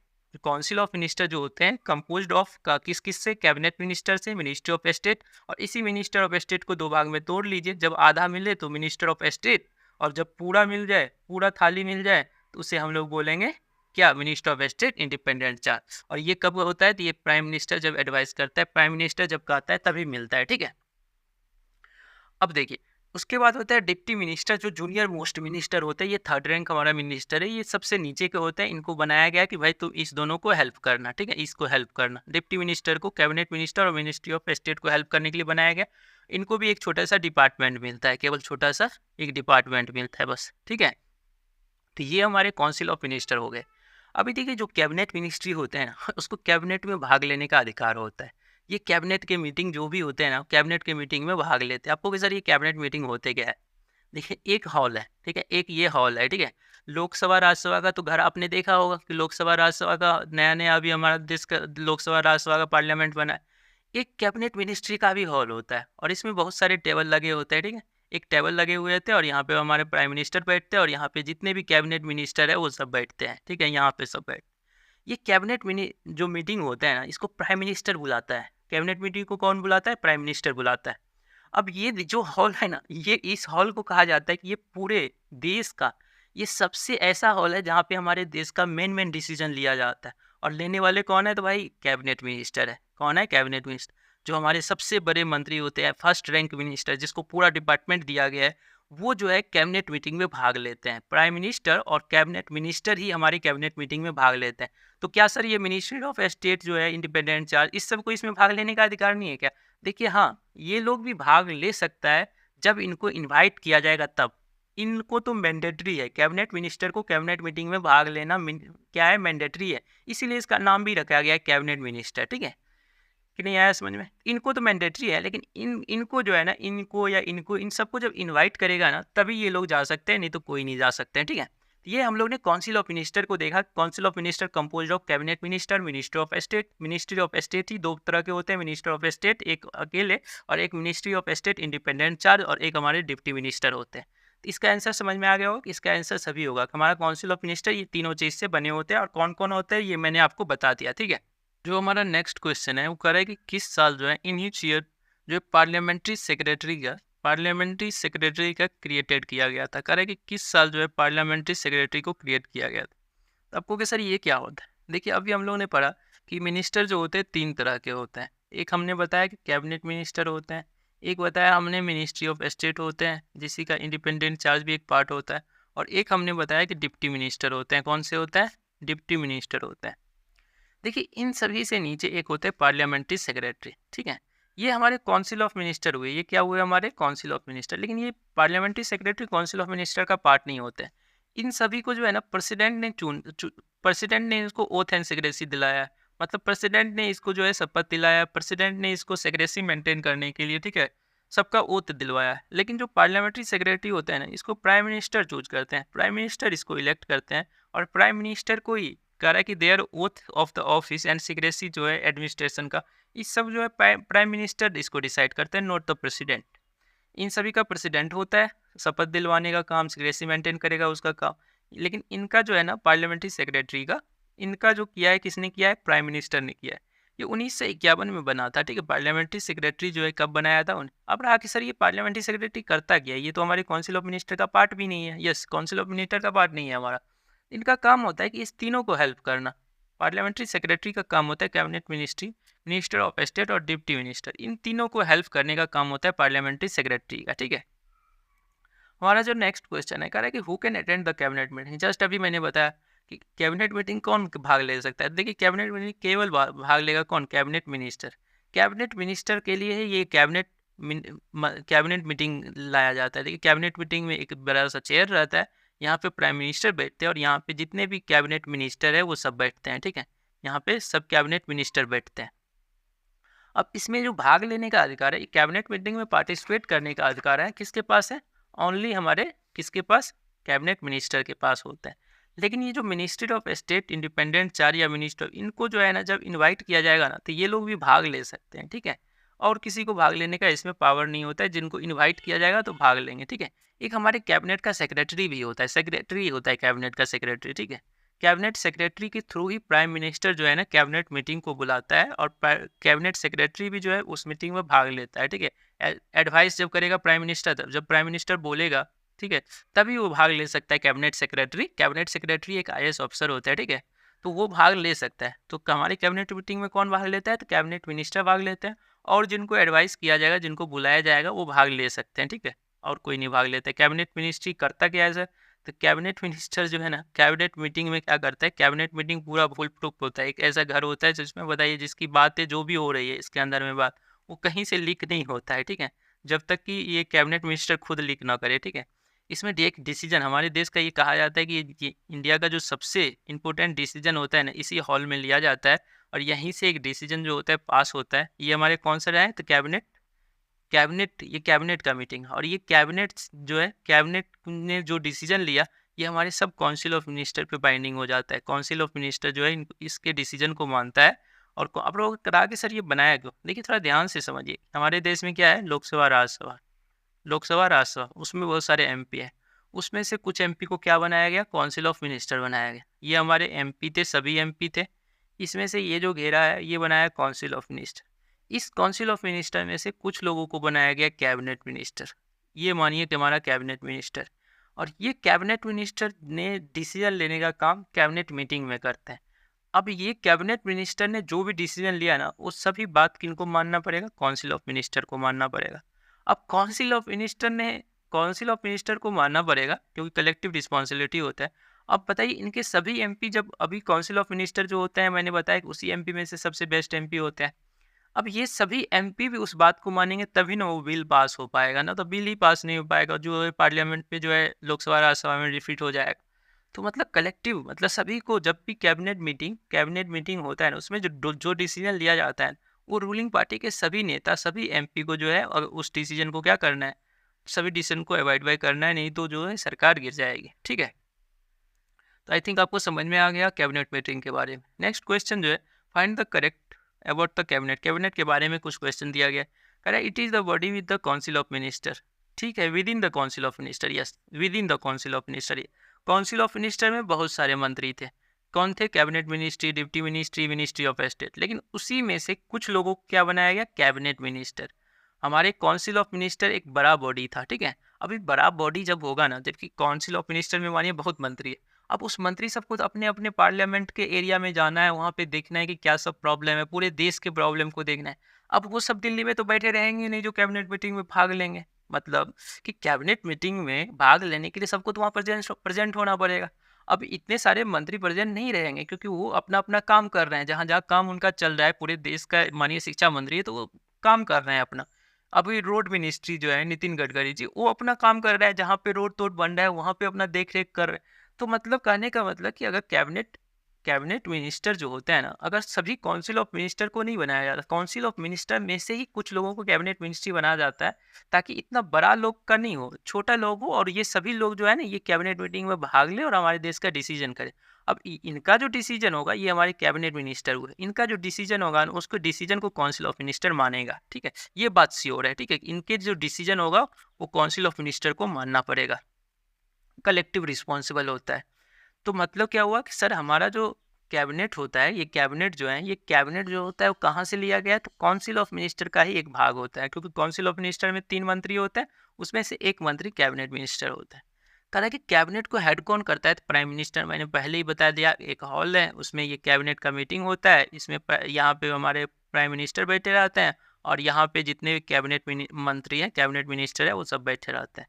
काउंसिल ऑफ मिनिस्टर जो होते हैं कंपोज्ड ऑफ किस किस से? कैबिनेट मिनिस्टर से, मिनिस्ट्री ऑफ स्टेट, और इसी मिनिस्टर ऑफ स्टेट को 2 भाग में तोड़ लीजिए। जब आधा मिले तो मिनिस्टर ऑफ स्टेट, और जब पूरा मिल जाए, पूरा थाली मिल जाए, तो उसे हम लोग बोलेंगे क्या? Minister of state independent charge. और ये कब होता है? तो ये प्राइम मिनिस्टर जब एडवाइस करता है, प्राइम मिनिस्टर जब कहता है तभी मिलता है, ठीक है। अब देखिए, उसके बाद होता है डिप्टी मिनिस्टर, जो जूनियर मोस्ट मिनिस्टर होते हैं। ये थर्ड रैंक हमारा मिनिस्टर है, ये सबसे नीचे के होते हैं। इनको बनाया गया कि भाई तुम इस दोनों को हेल्प करना, ठीक है, इसको हेल्प करना। डिप्टी मिनिस्टर को कैबिनेट मिनिस्टर और मिनिस्ट्री ऑफ स्टेट को हेल्प करने के लिए बनाया गया। इनको भी एक छोटा सा डिपार्टमेंट मिलता है, केवल छोटा सा एक डिपार्टमेंट मिलता है बस, ठीक है। तो ये हमारे काउंसिल ऑफ मिनिस्टर हो गए। अभी देखिए, जो कैबिनेट मिनिस्ट्री होते हैं ना, उसको कैबिनेट में भाग लेने का अधिकार होता है। ये कैबिनेट के मीटिंग जो भी होते हैं ना, कैबिनेट के मीटिंग में भाग लेते हैं। आपको कि सर ये कैबिनेट मीटिंग होते क्या है? देखिए, एक हॉल है, ठीक है, एक ये हॉल है, ठीक है। लोकसभा राज्यसभा का तो घर आपने देखा होगा कि लोकसभा राज्यसभा का नया नया अभी हमारा देश का लोकसभा राज्यसभा का पार्लियामेंट बना है। एक कैबिनेट मिनिस्ट्री का भी हॉल होता है, और इसमें बहुत सारे टेबल लगे होते हैं, ठीक है। एक टेबल लगे हुए थे, और यहाँ पे हमारे प्राइम मिनिस्टर बैठते हैं, और यहाँ पे जितने भी कैबिनेट मिनिस्टर है वो सब बैठते हैं, ठीक है, यहाँ पे सब बैठ। ये कैबिनेट जो मीटिंग होता है ना, इसको प्राइम मिनिस्टर बुलाता है। कैबिनेट मीटिंग को कौन बुलाता है? प्राइम मिनिस्टर बुलाता है। अब ये जो हॉल है ना, ये इस हॉल को कहा जाता है कि ये पूरे देश का ये सबसे ऐसा हॉल है जहाँ पे हमारे देश का मेन डिसीजन लिया जाता है। और लेने वाले कौन है? तो भाई कैबिनेट मिनिस्टर है। कौन है? Cabinet minister. जो हमारे सबसे बड़े मंत्री होते हैं, फर्स्ट रैंक मिनिस्टर, जिसको पूरा डिपार्टमेंट दिया गया है, वो जो है कैबिनेट मीटिंग में भाग लेते हैं। प्राइम मिनिस्टर और कैबिनेट मिनिस्टर ही हमारी कैबिनेट मीटिंग में भाग लेते हैं। तो क्या सर ये मिनिस्ट्री ऑफ स्टेट जो है इंडिपेंडेंट चार्ज, इस सबको इसमें भाग लेने का अधिकार नहीं है क्या? देखिए, हाँ, ये लोग भी भाग ले सकता है जब इनको इनवाइट किया जाएगा तब। इनको तो मैंडेटरी है, कैबिनेट मिनिस्टर को कैबिनेट मीटिंग में भाग लेना क्या है? मैंडेटरी है। इसीलिए इसका नाम भी रखा गया है कैबिनेट मिनिस्टर, ठीक है कि नहीं आया समझ में? इनको तो मैंडेटरी है, लेकिन इनको जो है ना, इनको या इनको इन सबको जब इनवाइट करेगा ना, तभी ये लोग जा सकते हैं, नहीं तो कोई नहीं जा सकते हैं, ठीक है। ये हम लोग ने काउंसिल ऑफ मिनिस्टर को देखा। Council of minister composed of cabinet minister, minister of state. Ministry of state ही 2 तरह के होते हैं, मिनिस्टर ऑफ स्टेट एक अकेले, और एक ministry of state independent charge, और एक हमारे डिप्टी मिनिस्टर होते हैं। तो इसका आंसर समझ में आ गया होगा कि इसका आंसर सभी होगा। हमारा काउंसिल ऑफ मिनिस्टर ये तीनों चीज़ से बने होते हैं, और कौन कौन होते हैं ये मैंने आपको बता दिया, ठीक है। जो हमारा नेक्स्ट क्वेश्चन है वो कह रहा है कि किस साल जो है इन ईच ईयर जो पार्लियामेंट्री सेक्रेटरी का क्रिएटेड किया गया था। कह रहा है कि किस साल जो है पार्लियामेंट्री सेक्रेटरी को क्रिएट किया गया था। तो आपको कि सर ये क्या होता है? देखिए अभी हम लोगों ने पढ़ा कि मिनिस्टर जो होते हैं 3 तरह के होते हैं। एक हमने बताया कि कैबिनेट मिनिस्टर होते हैं, एक बताया हमने मिनिस्ट्री ऑफ स्टेट होते हैं, जिसी का इंडिपेंडेंट चार्ज भी एक पार्ट होता है, और एक हमने बताया कि डिप्टी मिनिस्टर होते हैं। कौन से होते हैं? डिप्टी मिनिस्टर होते हैं। देखिए इन सभी से नीचे एक होते हैं पार्लियामेंट्री सेक्रेटरी, ठीक है? ये हमारे काउंसिल ऑफ मिनिस्टर हुए, ये क्या हुए हमारे काउंसिल ऑफ मिनिस्टर, लेकिन ये parliamentary secretary council of minister का पार्ट नहीं होते हैं। इन सभी को जो है ना प्रेसिडेंट ने इसको ओथ एंड सेक्रेसी दिलाया है। मतलब प्रेसिडेंट ने इसको जो है शपथ दिलाया, प्रेसिडेंट ने इसको सेक्रेसी मेंटेन करने के लिए, ठीक है, सबका ओथ दिलवाया है। लेकिन जो पार्लियामेंट्री सेक्रेटरी होता है ना, इसको प्राइम मिनिस्टर चूज करते हैं, प्राइम मिनिस्टर इसको इलेक्ट करते हैं, और प्राइम मिनिस्टर को ही कह रहा है कि their oath of the office and secrecy जो है एडमिनिस्ट्रेशन का, इस सब जो है प्राइम मिनिस्टर इसको डिसाइड करते हैं, नॉट द प्रेसिडेंट। इन सभी का प्रेसिडेंट होता है, शपथ दिलवाने का काम, सीक्रेसी मेंटेन करेगा उसका काम। लेकिन इनका जो है ना पार्लियामेंट्री सेक्रेटरी का, इनका जो किया है किसने किया है? प्राइम मिनिस्टर ने किया है। ये 1951 में बना था, ठीक है। पार्लियामेंट्री सेक्रेटरी जो है कब बनाया था उन्हें। अब रहा कि सर ये पार्लियामेंट्री सेक्रेटरी करता क्या है, ये तो हमारे काउंसिल ऑफ मिनिस्टर का पार्ट भी नहीं है। यस, काउंसिल ऑफ मिनिस्टर का पार्ट नहीं है हमारा। इनका काम होता है कि इस तीनों को हेल्प करना। पार्लियामेंट्री सेक्रेटरी का काम होता है cabinet ministry, minister of state और डिप्टी मिनिस्टर, इन तीनों को हेल्प करने का काम होता है पार्लियामेंट्री सेक्रेटरी का, ठीक है। हमारा जो नेक्स्ट क्वेश्चन है, कह रहा है कि who can attend the cabinet meeting. Just अभी मैंने बताया कि कैबिनेट मीटिंग कौन भाग ले सकता है। देखिए कैबिनेट मीटिंग केवल भाग लेगा कौन? Cabinet minister. कैबिनेट मिनिस्टर के लिए ये कैबिनेट मीटिंग लाया जाता है। देखिए कैबिनेट मीटिंग में एक बड़ा सा चेयर रहता है, यहाँ पे प्राइम मिनिस्टर बैठते हैं, और यहाँ पे जितने भी कैबिनेट मिनिस्टर है वो सब बैठते हैं, ठीक है। यहाँ पे सब कैबिनेट मिनिस्टर बैठते हैं। अब इसमें जो भाग लेने का अधिकार है, कैबिनेट मीटिंग में पार्टिसिपेट करने का अधिकार है, किसके पास है? ओनली हमारे किसके पास? कैबिनेट मिनिस्टर के पास होता है। लेकिन ये जो ministry of state, independent charge या मिनिस्टर, इनको जो है ना जब इनवाइट किया जाएगा ना, तो ये लोग भी भाग ले सकते हैं, ठीक है। और किसी को भाग लेने का इसमें पावर नहीं होता है, जिनको इन्वाइट किया जाएगा तो भाग लेंगे, ठीक है। एक हमारे कैबिनेट का सेक्रेटरी भी होता है, सेक्रेटरी होता है कैबिनेट का सेक्रेटरी, ठीक है। कैबिनेट सेक्रेटरी के थ्रू ही प्राइम मिनिस्टर जो है ना कैबिनेट मीटिंग को बुलाता है, और कैबिनेट सेक्रेटरी भी जो है उस मीटिंग में भाग लेता है, ठीक है। एडवाइस जब करेगा प्राइम मिनिस्टर, तब जब प्राइम मिनिस्टर बोलेगा, ठीक है, तभी वो भाग ले सकता है कैबिनेट सेक्रेटरी। कैबिनेट सेक्रेटरी एक IAS ऑफिसर होता है, ठीक है, तो वो भाग ले सकता है। तो हमारी कैबिनेट मीटिंग में कौन भाग लेता है? तो कैबिनेट मिनिस्टर भाग लेते हैं, और जिनको एडवाइस किया जाएगा, जिनको बुलाया जाएगा, वो भाग ले सकते हैं, ठीक है। और कोई नहीं भाग लेता है। कैबिनेट मिनिस्ट्री करता क्या है सर? तो कैबिनेट मिनिस्टर जो है ना कैबिनेट मीटिंग में क्या करता है? कैबिनेट मीटिंग पूरा फुल प्रूफ होता है। एक ऐसा घर होता है जिसमें बताइए जिसकी बातें जो भी हो रही है इसके अंदर में बात, वो कहीं से लीक नहीं होता है, ठीक है, जब तक कि ये कैबिनेट मिनिस्टर खुद लीक ना करे, ठीक है। इसमें एक डिसीजन हमारे देश का ये कहा जाता है कि ये इंडिया का जो सबसे इम्पोर्टेंट डिसीजन होता है ना, इसी हॉल में लिया जाता है, और यहीं से एक डिसीजन जो होता है पास होता है। ये हमारे कौन सा रहा है? तो ये कैबिनेट का मीटिंग है, और ये कैबिनेट जो है, कैबिनेट ने जो डिसीजन लिया, ये हमारे सब काउंसिल ऑफ मिनिस्टर पे बाइंडिंग हो जाता है। काउंसिल ऑफ मिनिस्टर जो है इसके डिसीजन को मानता है। और आप लोग करा के सर ये बनाया क्यों? देखिए थोड़ा ध्यान से समझिए। हमारे देश में क्या है? लोकसभा, राज्यसभा। लोकसभा, राज्यसभा, उसमें बहुत सारे MP है। उसमें से कुछ MP को क्या बनाया गया? काउंसिल ऑफ मिनिस्टर बनाया गया। ये हमारे MP थे, सभी MP थे। इसमें से ये जो घेरा है ये बनाया काउंसिल ऑफ मिनिस्टर। इस काउंसिल ऑफ मिनिस्टर में से कुछ लोगों को बनाया गया कैबिनेट मिनिस्टर। ये मानिए कि हमारा कैबिनेट मिनिस्टर, और ये कैबिनेट मिनिस्टर ने डिसीजन लेने का काम कैबिनेट मीटिंग में करते हैं। अब ये कैबिनेट मिनिस्टर ने जो भी डिसीजन लिया ना, वो सभी बात किनको मानना पड़ेगा? काउंसिल ऑफ मिनिस्टर को मानना पड़ेगा। अब काउंसिल ऑफ मिनिस्टर को मानना पड़ेगा क्योंकि कलेक्टिव रिस्पॉन्सिबिलिटी होता है। अब बताइए इनके सभी MP, जब अभी काउंसिल ऑफ मिनिस्टर जो होते हैं, मैंने बताया कि उसी MP में से सबसे बेस्ट MP होते हैं। अब ये सभी MP भी उस बात को मानेंगे तभी ना वो बिल पास हो पाएगा, ना तो बिल ही पास नहीं हो पाएगा, जो है पार्लियामेंट में जो है लोकसभा राज्यसभा में डिफीट हो जाएगा। तो मतलब कलेक्टिव, मतलब सभी को, जब भी कैबिनेट मीटिंग होता है ना, उसमें जो डिसीजन लिया जाता है, वो रूलिंग पार्टी के सभी नेता, सभी MP को जो है, और उस डिसीजन को क्या करना है? सभी डिसीजन को अवॉइड बाय करना है, नहीं तो जो है सरकार गिर जाएगी, ठीक है। तो आई थिंक आपको समझ में आ गया कैबिनेट मीटिंग के बारे में। नेक्स्ट क्वेश्चन जो है, find the correct about the cabinet. Cabinet के बारे में कुछ क्वेश्चन दिया गया, कह रहा है it is the body with the council of minister, ठीक है, with in the council of minister. Yes, with in the council of minister. Council of minister में बहुत सारे मंत्री थे। कौन थे? Cabinet ministry, deputy ministry, ministry of state. लेकिन उसी में से कुछ लोगों को क्या बनाया गया? Cabinet minister. हमारे काउंसिल ऑफ मिनिस्टर एक बड़ा बॉडी था, ठीक है। अभी बड़ा बॉडी जब होगा ना, जबकि काउंसिल ऑफ मिनिस्टर में मानिए बहुत मंत्री है, अब उस मंत्री सबको तो अपने अपने पार्लियामेंट के एरिया में जाना है, वहाँ पे देखना है कि क्या सब प्रॉब्लम है, पूरे देश के प्रॉब्लम को देखना है। अब वो सब दिल्ली में तो बैठे रहेंगे नहीं जो कैबिनेट मीटिंग में भाग लेंगे। मतलब कि कैबिनेट मीटिंग में भाग लेने के लिए सबको तो वहाँ प्रेजेंट होना पड़ेगा। अब इतने सारे मंत्री प्रेजेंट नहीं रहेंगे क्योंकि वो अपना अपना काम कर रहे हैं, जहाँ जहाँ काम उनका चल रहा है, पूरे देश का माननीय शिक्षा मंत्री है तो वो काम कर रहे हैं अपना। अभी रोड मिनिस्ट्री जो है नितिन गडकरी जी, वो अपना काम कर रहा है, जहाँ पे रोड तोड बन रहा है वहाँ पे अपना देख रेख कर रहे हैं। तो मतलब कहने का मतलब कि अगर कैबिनेट कैबिनेट मिनिस्टर जो होते हैं ना, अगर सभी काउंसिल ऑफ मिनिस्टर को नहीं बनाया जाता, काउंसिल ऑफ मिनिस्टर में से ही कुछ लोगों को कैबिनेट मिनिस्ट्री बनाया जाता है, ताकि इतना बड़ा लोग का नहीं हो, छोटा लोग हो, और ये सभी लोग जो है ना ये कैबिनेट मीटिंग में भाग ले और हमारे देश का डिसीजन करे। अब इनका जो डिसीजन होगा, ये हमारे कैबिनेट मिनिस्टर हुए, इनका जो डिसीजन होगा ना, उसको डिसीजन को काउंसिल ऑफ मिनिस्टर मानेगा, ठीक है, ये बात श्योर है, ठीक है, इनके जो डिसीजन होगा वो काउंसिल ऑफ मिनिस्टर को मानना पड़ेगा, कलेक्टिव रिस्पॉन्सिबल होता है। तो मतलब क्या हुआ कि सर हमारा जो कैबिनेट होता है, ये कैबिनेट जो है, ये कैबिनेट जो होता है वो कहाँ से लिया गया है, तो काउंसिल ऑफ मिनिस्टर का ही एक भाग होता है, क्योंकि काउंसिल ऑफ मिनिस्टर में 3 मंत्री होते हैं, उसमें से एक मंत्री कैबिनेट मिनिस्टर होता है। कहा कि कैबिनेट को हेड कौन करता है, तो प्राइम मिनिस्टर, मैंने पहले ही बता दिया, एक हॉल है उसमें ये कैबिनेट का मीटिंग होता है, इसमें यहाँ पे हमारे प्राइम मिनिस्टर बैठे रहते हैं, और यहाँ पे जितने भी कैबिनेट मंत्री हैं, कैबिनेट मिनिस्टर है, वो सब बैठे रहते हैं।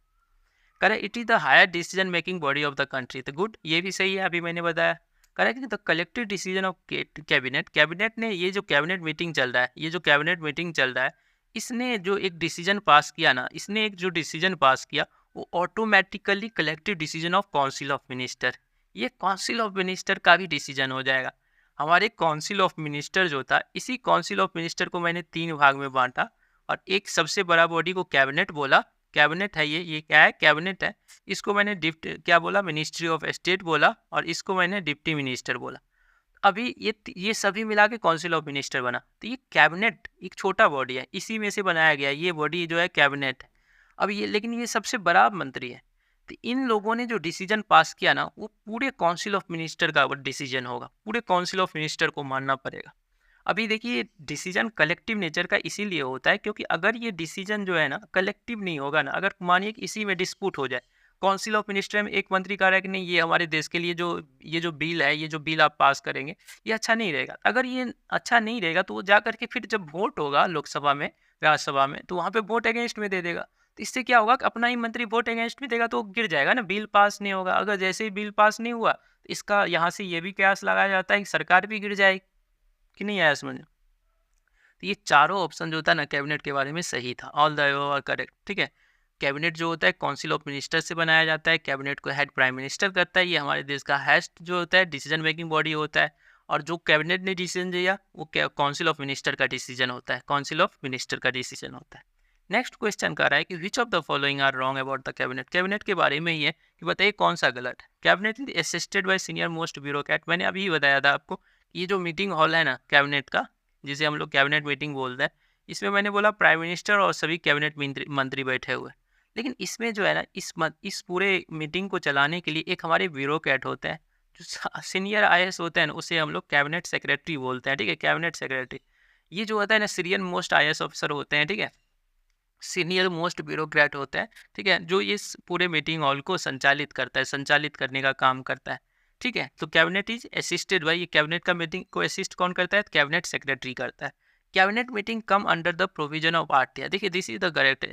करें it is the higher decision making body of the country, तो गुड, ये भी सही है, अभी मैंने बताया। करें कि the collective decision of cabinet, cabinet ने ये जो कैबिनेट मीटिंग चल रहा है, ये जो कैबिनेट मीटिंग चल रहा है, इसने जो एक डिसीजन पास किया ना, इसने एक जो डिसीजन पास किया वो automatically collective decision of council of minister, ये काउंसिल ऑफ मिनिस्टर का भी डिसीजन हो जाएगा। हमारे काउंसिल ऑफ मिनिस्टर जो था, इसी काउंसिल ऑफ मिनिस्टर को मैंने 3 भाग में बांटा, और एक सबसे बड़ा बॉडी को कैबिनेट बोला, कैबिनेट है ये क्या है, कैबिनेट है, इसको मैंने क्या बोला, मिनिस्ट्री ऑफ स्टेट बोला, और इसको मैंने डिप्टी मिनिस्टर बोला। अभी ये सभी मिला के काउंसिल ऑफ मिनिस्टर बना, तो ये कैबिनेट एक छोटा बॉडी है, इसी में से बनाया गया, ये बॉडी जो है कैबिनेट है। अब ये, लेकिन ये सबसे बड़ा मंत्री है, तो इन लोगों ने जो डिसीजन पास किया ना, वो पूरे काउंसिल ऑफ मिनिस्टर का डिसीजन होगा, पूरे काउंसिल ऑफ मिनिस्टर को मानना पड़ेगा। अभी देखिए डिसीजन कलेक्टिव नेचर का इसीलिए होता है क्योंकि अगर ये डिसीजन जो है ना कलेक्टिव नहीं होगा ना, अगर मानिए कि इसी में डिस्प्यूट हो जाए, काउंसिल ऑफ मिनिस्टर में एक मंत्री कह रहा है कि नहीं, ये हमारे देश के लिए ये जो बिल है, ये जो बिल आप पास करेंगे, ये अच्छा नहीं रहेगा, अगर ये अच्छा नहीं रहेगा तो वो जा करके फिर जब वोट होगा लोकसभा में, राज्यसभा में, तो वहाँ पे वोट अगेंस्ट में दे देगा। तो इससे क्या होगा कि अपना ही मंत्री वोट अगेंस्ट में देगा तो गिर जाएगा ना, बिल पास नहीं होगा। अगर जैसे ही बिल पास नहीं हुआ तो इसका यहाँ से ये भी कयास लगाया जाता है कि सरकार भी गिर जाएगी, कि नहीं आया समझ। तो ये चारों ऑप्शन जो होता है ना कैबिनेट के बारे में सही था, all the above are correct, ठीक है। कैबिनेट जो होता है काउंसिल ऑफ मिनिस्टर से बनाया जाता है, कैबिनेट को हेड प्राइम मिनिस्टर करता है, ये हमारे देश का हाईएस्ट जो होता है डिसीजन मेकिंग बॉडी होता है, और जो कैबिनेट ने डिसीजन दिया वो काउंसिल ऑफ मिनिस्टर का डिसीजन होता है, काउंसिल ऑफ मिनिस्टर का डिसीजन होता है। नेक्स्ट क्वेश्चन कह रहा है कि which of the following are wrong about the cabinet, cabinet के बारे में ही है कि बताइए कौन सा गलत है। Cabinet is assisted bye senior most bureaucrat, मैंने अभी ही बताया था आपको, ये जो मीटिंग हॉल है ना कैबिनेट का, जिसे हम लोग कैबिनेट मीटिंग बोलते हैं, इसमें मैंने बोला प्राइम मिनिस्टर और सभी कैबिनेट मंत्री बैठे हुए, लेकिन इसमें जो है ना इस पूरे मीटिंग को चलाने के लिए एक हमारे ब्यूरोक्रेट होते हैं, जो सीनियर आईएएस होते हैं ना, उसे हम लोग कैबिनेट सेक्रेटरी बोलते हैं, ठीक है, कैबिनेट सेक्रेटरी। ये जो होता है ना सीनियर मोस्ट आईएएस ऑफिसर होते हैं, ठीक है, सीनियर मोस्ट ब्यूरोक्रेट होता है, ठीक है, जो इस पूरे मीटिंग हॉल को संचालित करता है, संचालित करने का काम करता है, ठीक है। तो कैबिनेट इज असिस्टेड बाय, ये कैबिनेट का मीटिंग को असिस्ट कौन करता है, कैबिनेट सेक्रेटरी करता है। Cabinet meeting come under the provision of RTI, देखिए this is the correct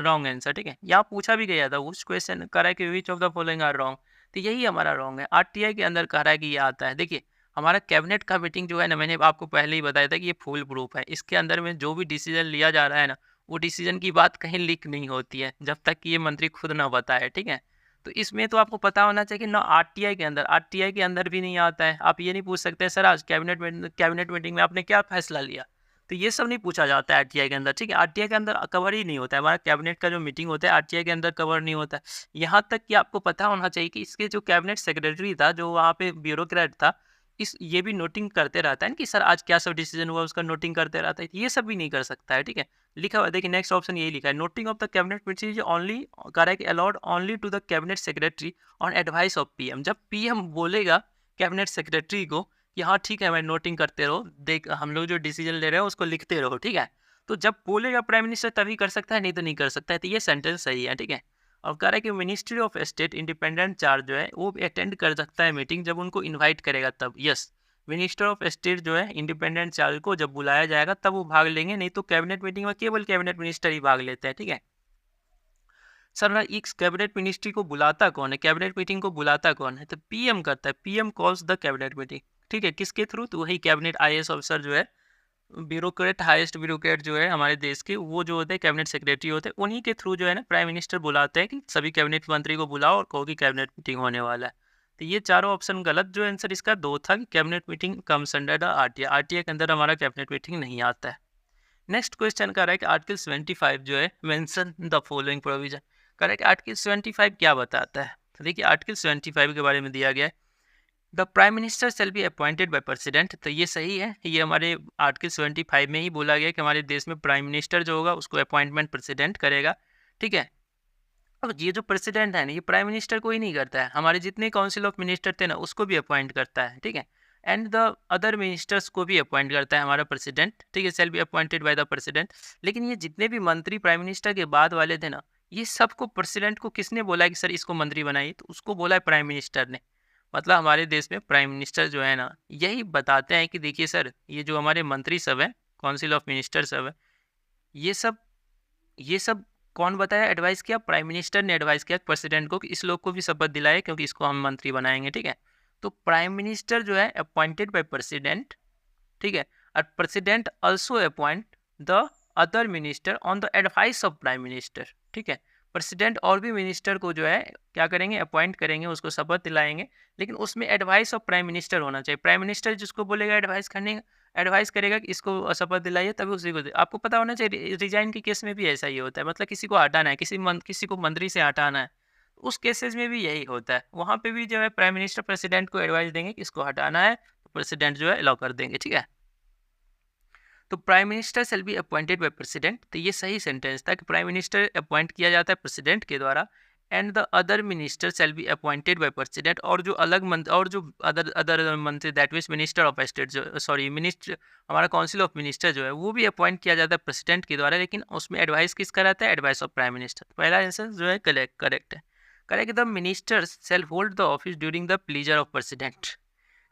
wrong answer, ठीक है, यहाँ पूछा भी गया था, उस क्वेश्चन कह रहा है कि which of the following are wrong, तो यही हमारा रॉन्ग है, आरटीआई के अंदर कह रहा है कि ये आता है। देखिए हमारा कैबिनेट का मीटिंग जो है ना, मैंने आपको पहले ही बताया था कि ये फुल प्रूफ है, इसके अंदर में जो भी डिसीजन लिया जा रहा है ना, वो डिसीजन की बात कहीं लीक नहीं होती है जब तक कि ये मंत्री खुद ना बताए, ठीक है। तो इसमें तो आपको पता होना चाहिए कि ना आरटीआई के अंदर भी नहीं आता है। आप ये नहीं पूछ सकते सर आज कैबिनेट मीटिंग में आपने क्या फैसला लिया, तो ये सब नहीं पूछा जाता है आरटीआई के अंदर, ठीक है। आरटीआई के अंदर कवर ही नहीं होता है, हमारा कैबिनेट का जो मीटिंग होता है आरटीआई के अंदर कवर नहीं होता है। यहाँ तक कि आपको पता होना चाहिए कि इसके जो कैबिनेट सेक्रेटरी था, जो वहाँ पे ब्यूरोक्रेट था, ये भी नोटिंग करते रहता है ना कि सर आज क्या सब डिसीजन हुआ, उसका नोटिंग करते रहता है, ये सब भी नहीं कर सकता है, ठीक है। लिखा हुआ देखिए नेक्स्ट ऑप्शन यही लिखा है, noting of the cabinet meeting only, कह रहा है कि allowed only to the cabinet secretary on advice of PM. जब पीएम बोलेगा कैबिनेट सेक्रेटरी को कि हाँ ठीक है मैं नोटिंग करते रहो, देख हम लोग जो डिसीजन ले रहे हो उसको लिखते रहो, ठीक है, तो जब बोलेगा प्राइम मिनिस्टर तभी कर सकता है, नहीं तो नहीं कर सकता है, तो ये सेंटेंस सही है, ठीक है। और कह रहा है कि ministry of state independent charge जो है वो अटेंड कर सकता है मीटिंग जब उनको इन्वाइट करेगा तब। यस, मिनिस्टर ऑफ स्टेट जो है इंडिपेंडेंट चार्ज को जब बुलाया जाएगा तब वो भाग लेंगे, नहीं तो कैबिनेट मीटिंग में केवल कैबिनेट मिनिस्टर ही भाग लेते हैं। ठीक है सर, ना इस कैबिनेट मिनिस्ट्री को बुलाता कौन है, कैबिनेट मीटिंग को बुलाता कौन है, तो पीएम करता है। PM calls the cabinet meeting. ठीक है, किसके थ्रू, तो वही कैबिनेट आईएएस ऑफिसर जो है, ब्यूरोक्रेट, हाईएस्ट ब्यूरोक्रेट जो है हमारे देश के, वो जो होते हैं कैबिनेट सेक्रेटरी होते हैं, उन्हीं के थ्रू जो है ना प्राइम मिनिस्टर बुलाते हैं कि सभी कैबिनेट मंत्री को बुलाओ और कहो कि कैबिनेट मीटिंग होने वाला है। तो ये चारों ऑप्शन गलत, जो आंसर इसका 2 था कि cabinet meeting comes under the RTI. RTI के अंदर हमारा कैबिनेट मीटिंग नहीं आता है। नेक्स्ट क्वेश्चन कह रहा है कि आर्टिकल 75 जो है मेंशन द फॉलोइंग प्रोविजन। कह रहा है कि आर्टिकल 75 क्या बताता है, तो देखिए आर्टिकल 75 के बारे में दिया गया है, the prime minister shall be appointed by president. तो ये सही है, ये हमारे आर्टिकल 75 में ही बोला गया है कि हमारे देश में प्राइम मिनिस्टर जो होगा उसको अपॉइंटमेंट प्रेसिडेंट करेगा। ठीक है, अब ये जो प्रेसिडेंट है ना, ये प्राइम मिनिस्टर को ही नहीं करता है, हमारे जितने काउंसिल ऑफ मिनिस्टर थे ना उसको भी अपॉइंट करता है। ठीक है, एंड द अदर मिनिस्टर्स को भी अपॉइंट करता है हमारा प्रेसिडेंट। ठीक है, shall be appointed by the president. लेकिन ये जितने भी मंत्री प्राइम मिनिस्टर के बाद वाले थे ना, ये सबको प्रेसिडेंट को किसने बोला है कि सर इसको मंत्री बनाइए, तो उसको बोला है प्राइम मिनिस्टर ने। मतलब हमारे देश में प्राइम मिनिस्टर जो है ना, यही बताते हैं कि देखिए सर, ये जो हमारे मंत्री सब हैं, काउंसिल ऑफ मिनिस्टर सब है, ये सब कौन बताया, एडवाइस किया, प्राइम मिनिस्टर ने एडवाइस किया प्रेसिडेंट को कि इस लोग को भी शपथ दिलाए क्योंकि इसको हम मंत्री बनाएंगे। ठीक है, तो प्राइम मिनिस्टर जो है अपॉइंटेड बाय प्रेसिडेंट। ठीक है, और president also appoint the other minister on the advice of prime minister. ठीक है, प्रेसिडेंट और भी मिनिस्टर को जो है क्या करेंगे, अपॉइंट करेंगे, उसको शपथ दिलाएंगे, लेकिन उसमें एडवाइस ऑफ प्राइम मिनिस्टर होना चाहिए। प्राइम मिनिस्टर जिसको बोलेगा एडवाइस करेगा कि इसको शपथ दिलाइए, तभी उसी को आपको पता होना चाहिए। रिजाइन के केस में भी ऐसा ही होता है, मतलब किसी को हटाना है, किसी को मंत्री से हटाना है, उस केसेस में भी यही होता है। वहाँ पे भी जो है प्राइम मिनिस्टर प्रेसिडेंट को एडवाइस देंगे कि इसको हटाना है, तो प्रेसिडेंट जो है अलाउ कर देंगे। ठीक है, तो prime minister shall be appointed by president. तो ये सही सेंटेंस था कि प्राइम मिनिस्टर अपॉइंट किया जाता है प्रेसिडेंट के द्वारा, and the other minister shall be appointed by president. और जो अदर मंत्री, that means minister of state जो मिनिस्टर, हमारा काउंसिल ऑफ मिनिस्टर जो है वो भी अपॉइंट किया जाता है प्रेसिडेंट के द्वारा, लेकिन उसमें एडवाइस किसका रहता है, एडवाइस ऑफ प्राइम मिनिस्टर। पहला आंसर जो है करेक्ट है। Correct, the ministers shall hold the office during the pleaser of president.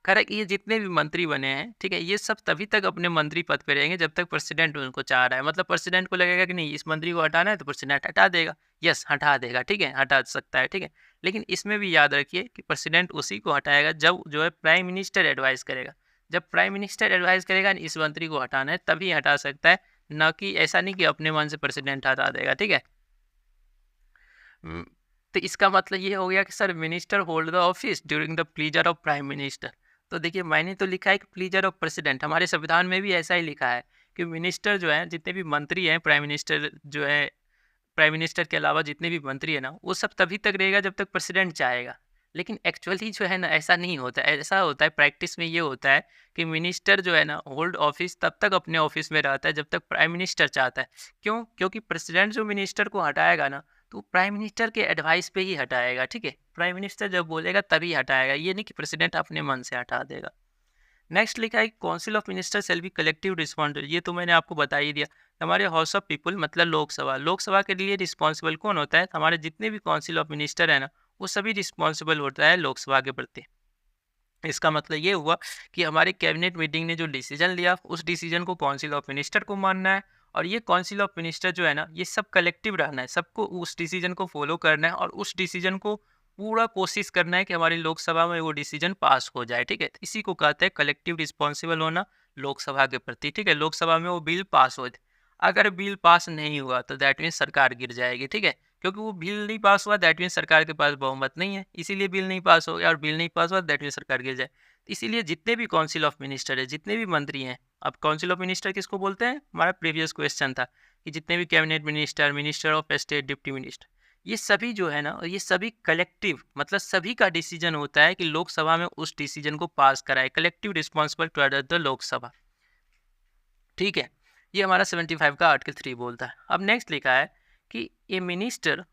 Correct, ये जितने भी मंत्री बने हैं, ठीक है, ये सब तभी तक अपने मंत्री पद पे रहेंगे जब तक प्रेसिडेंट उनको चाह रहा है। मतलब प्रेसिडेंट को लगेगा कि नहीं इस मंत्री को हटाना है, तो प्रेसिडेंट हटा देगा। यस, हटा देगा। ठीक है, हटा सकता है। ठीक है, लेकिन इसमें भी याद रखिए कि प्रेसिडेंट उसी को हटाएगा जब जो है प्राइम मिनिस्टर एडवाइस करेगा। जब प्राइम मिनिस्टर एडवाइस करेगा इस मंत्री को हटाना है, तभी हटा सकता है, न कि ऐसा नहीं कि अपने मन से प्रेसिडेंट हटा देगा। ठीक है, तो इसका मतलब ये हो गया कि sir minister hold the office during the pleaser of prime minister. तो देखिए मैंने तो लिखा है कि प्लीजर ऑफ प्रेसिडेंट, हमारे संविधान में भी ऐसा ही लिखा है कि मिनिस्टर जो है, जितने भी मंत्री हैं, प्राइम मिनिस्टर जो है, प्राइम मिनिस्टर के अलावा जितने भी मंत्री है ना, वो सब तभी तक रहेगा जब तक प्रेसिडेंट चाहेगा। लेकिन एक्चुअली जो है ना ऐसा नहीं होता है। ऐसा होता है प्रैक्टिस में, ये होता है कि मिनिस्टर जो है ना होल्ड ऑफिस तब तक अपने ऑफिस में रहता है जब तक प्राइम मिनिस्टर चाहता है। क्यों? क्योंकि प्रेसिडेंट जो मिनिस्टर को हटाएगा ना, तो प्राइम मिनिस्टर के एडवाइस पे ही हटाएगा। ठीक है, प्राइम मिनिस्टर जब बोलेगा तभी हटाएगा, ये नहीं कि प्रेसिडेंट अपने मन से हटा देगा। नेक्स्ट लिखा है council of minister shall be collective responsible. ये तो मैंने आपको बता ही दिया। हमारे हाउस ऑफ पीपल मतलब लोकसभा के लिए रिस्पॉन्सिबल कौन होता है? हमारे जितने भी काउंसिल ऑफ मिनिस्टर है ना, वो सभी रिस्पॉन्सिबल होता है लोकसभा के प्रति। इसका मतलब ये हुआ कि हमारे कैबिनेट मीटिंग ने जो डिसीजन लिया, उस डिसीजन को काउंसिल ऑफ मिनिस्टर को मानना है, और ये काउंसिल ऑफ मिनिस्टर जो है ना, ये सब कलेक्टिव रहना है, सबको उस डिसीजन को फॉलो करना है, और उस डिसीजन को पूरा कोशिश करना है कि हमारी लोकसभा में वो डिसीजन पास हो जाए। ठीक है, तो इसी को कहते हैं कलेक्टिव रिस्पॉन्सिबल होना लोकसभा के प्रति। ठीक है, लोकसभा में वो बिल पास हो जाए। अगर बिल पास नहीं हुआ तो दैट मीन्स सरकार गिर जाएगी। ठीक है, क्योंकि वो बिल नहीं पास हुआ, दैट मीन्स सरकार के पास बहुमत नहीं है, इसीलिए बिल नहीं पास हो गया, और बिल नहीं पास हुआ दैट मीन्स सरकार गिर जाए। इसीलिए जितने भी काउंसिल ऑफ मिनिस्टर है, जितने भी मंत्री हैं, अब काउंसिल ऑफ मिनिस्टर किसको बोलते हैं? हमारा प्रीवियस क्वेश्चन था कि जितने भी cabinet minister, minister of state, deputy minister, ये सभी जो है ना, ये सभी कलेक्टिव, मतलब सभी का डिसीजन होता है कि लोकसभा में उस डिसीजन को पास कराए। Collective responsible to the Lok Sabha. ठीक है, ये हमारा 75 का आर्टिकल 3 बोलता है। अब नेक्स्ट लिखा है कि a minister,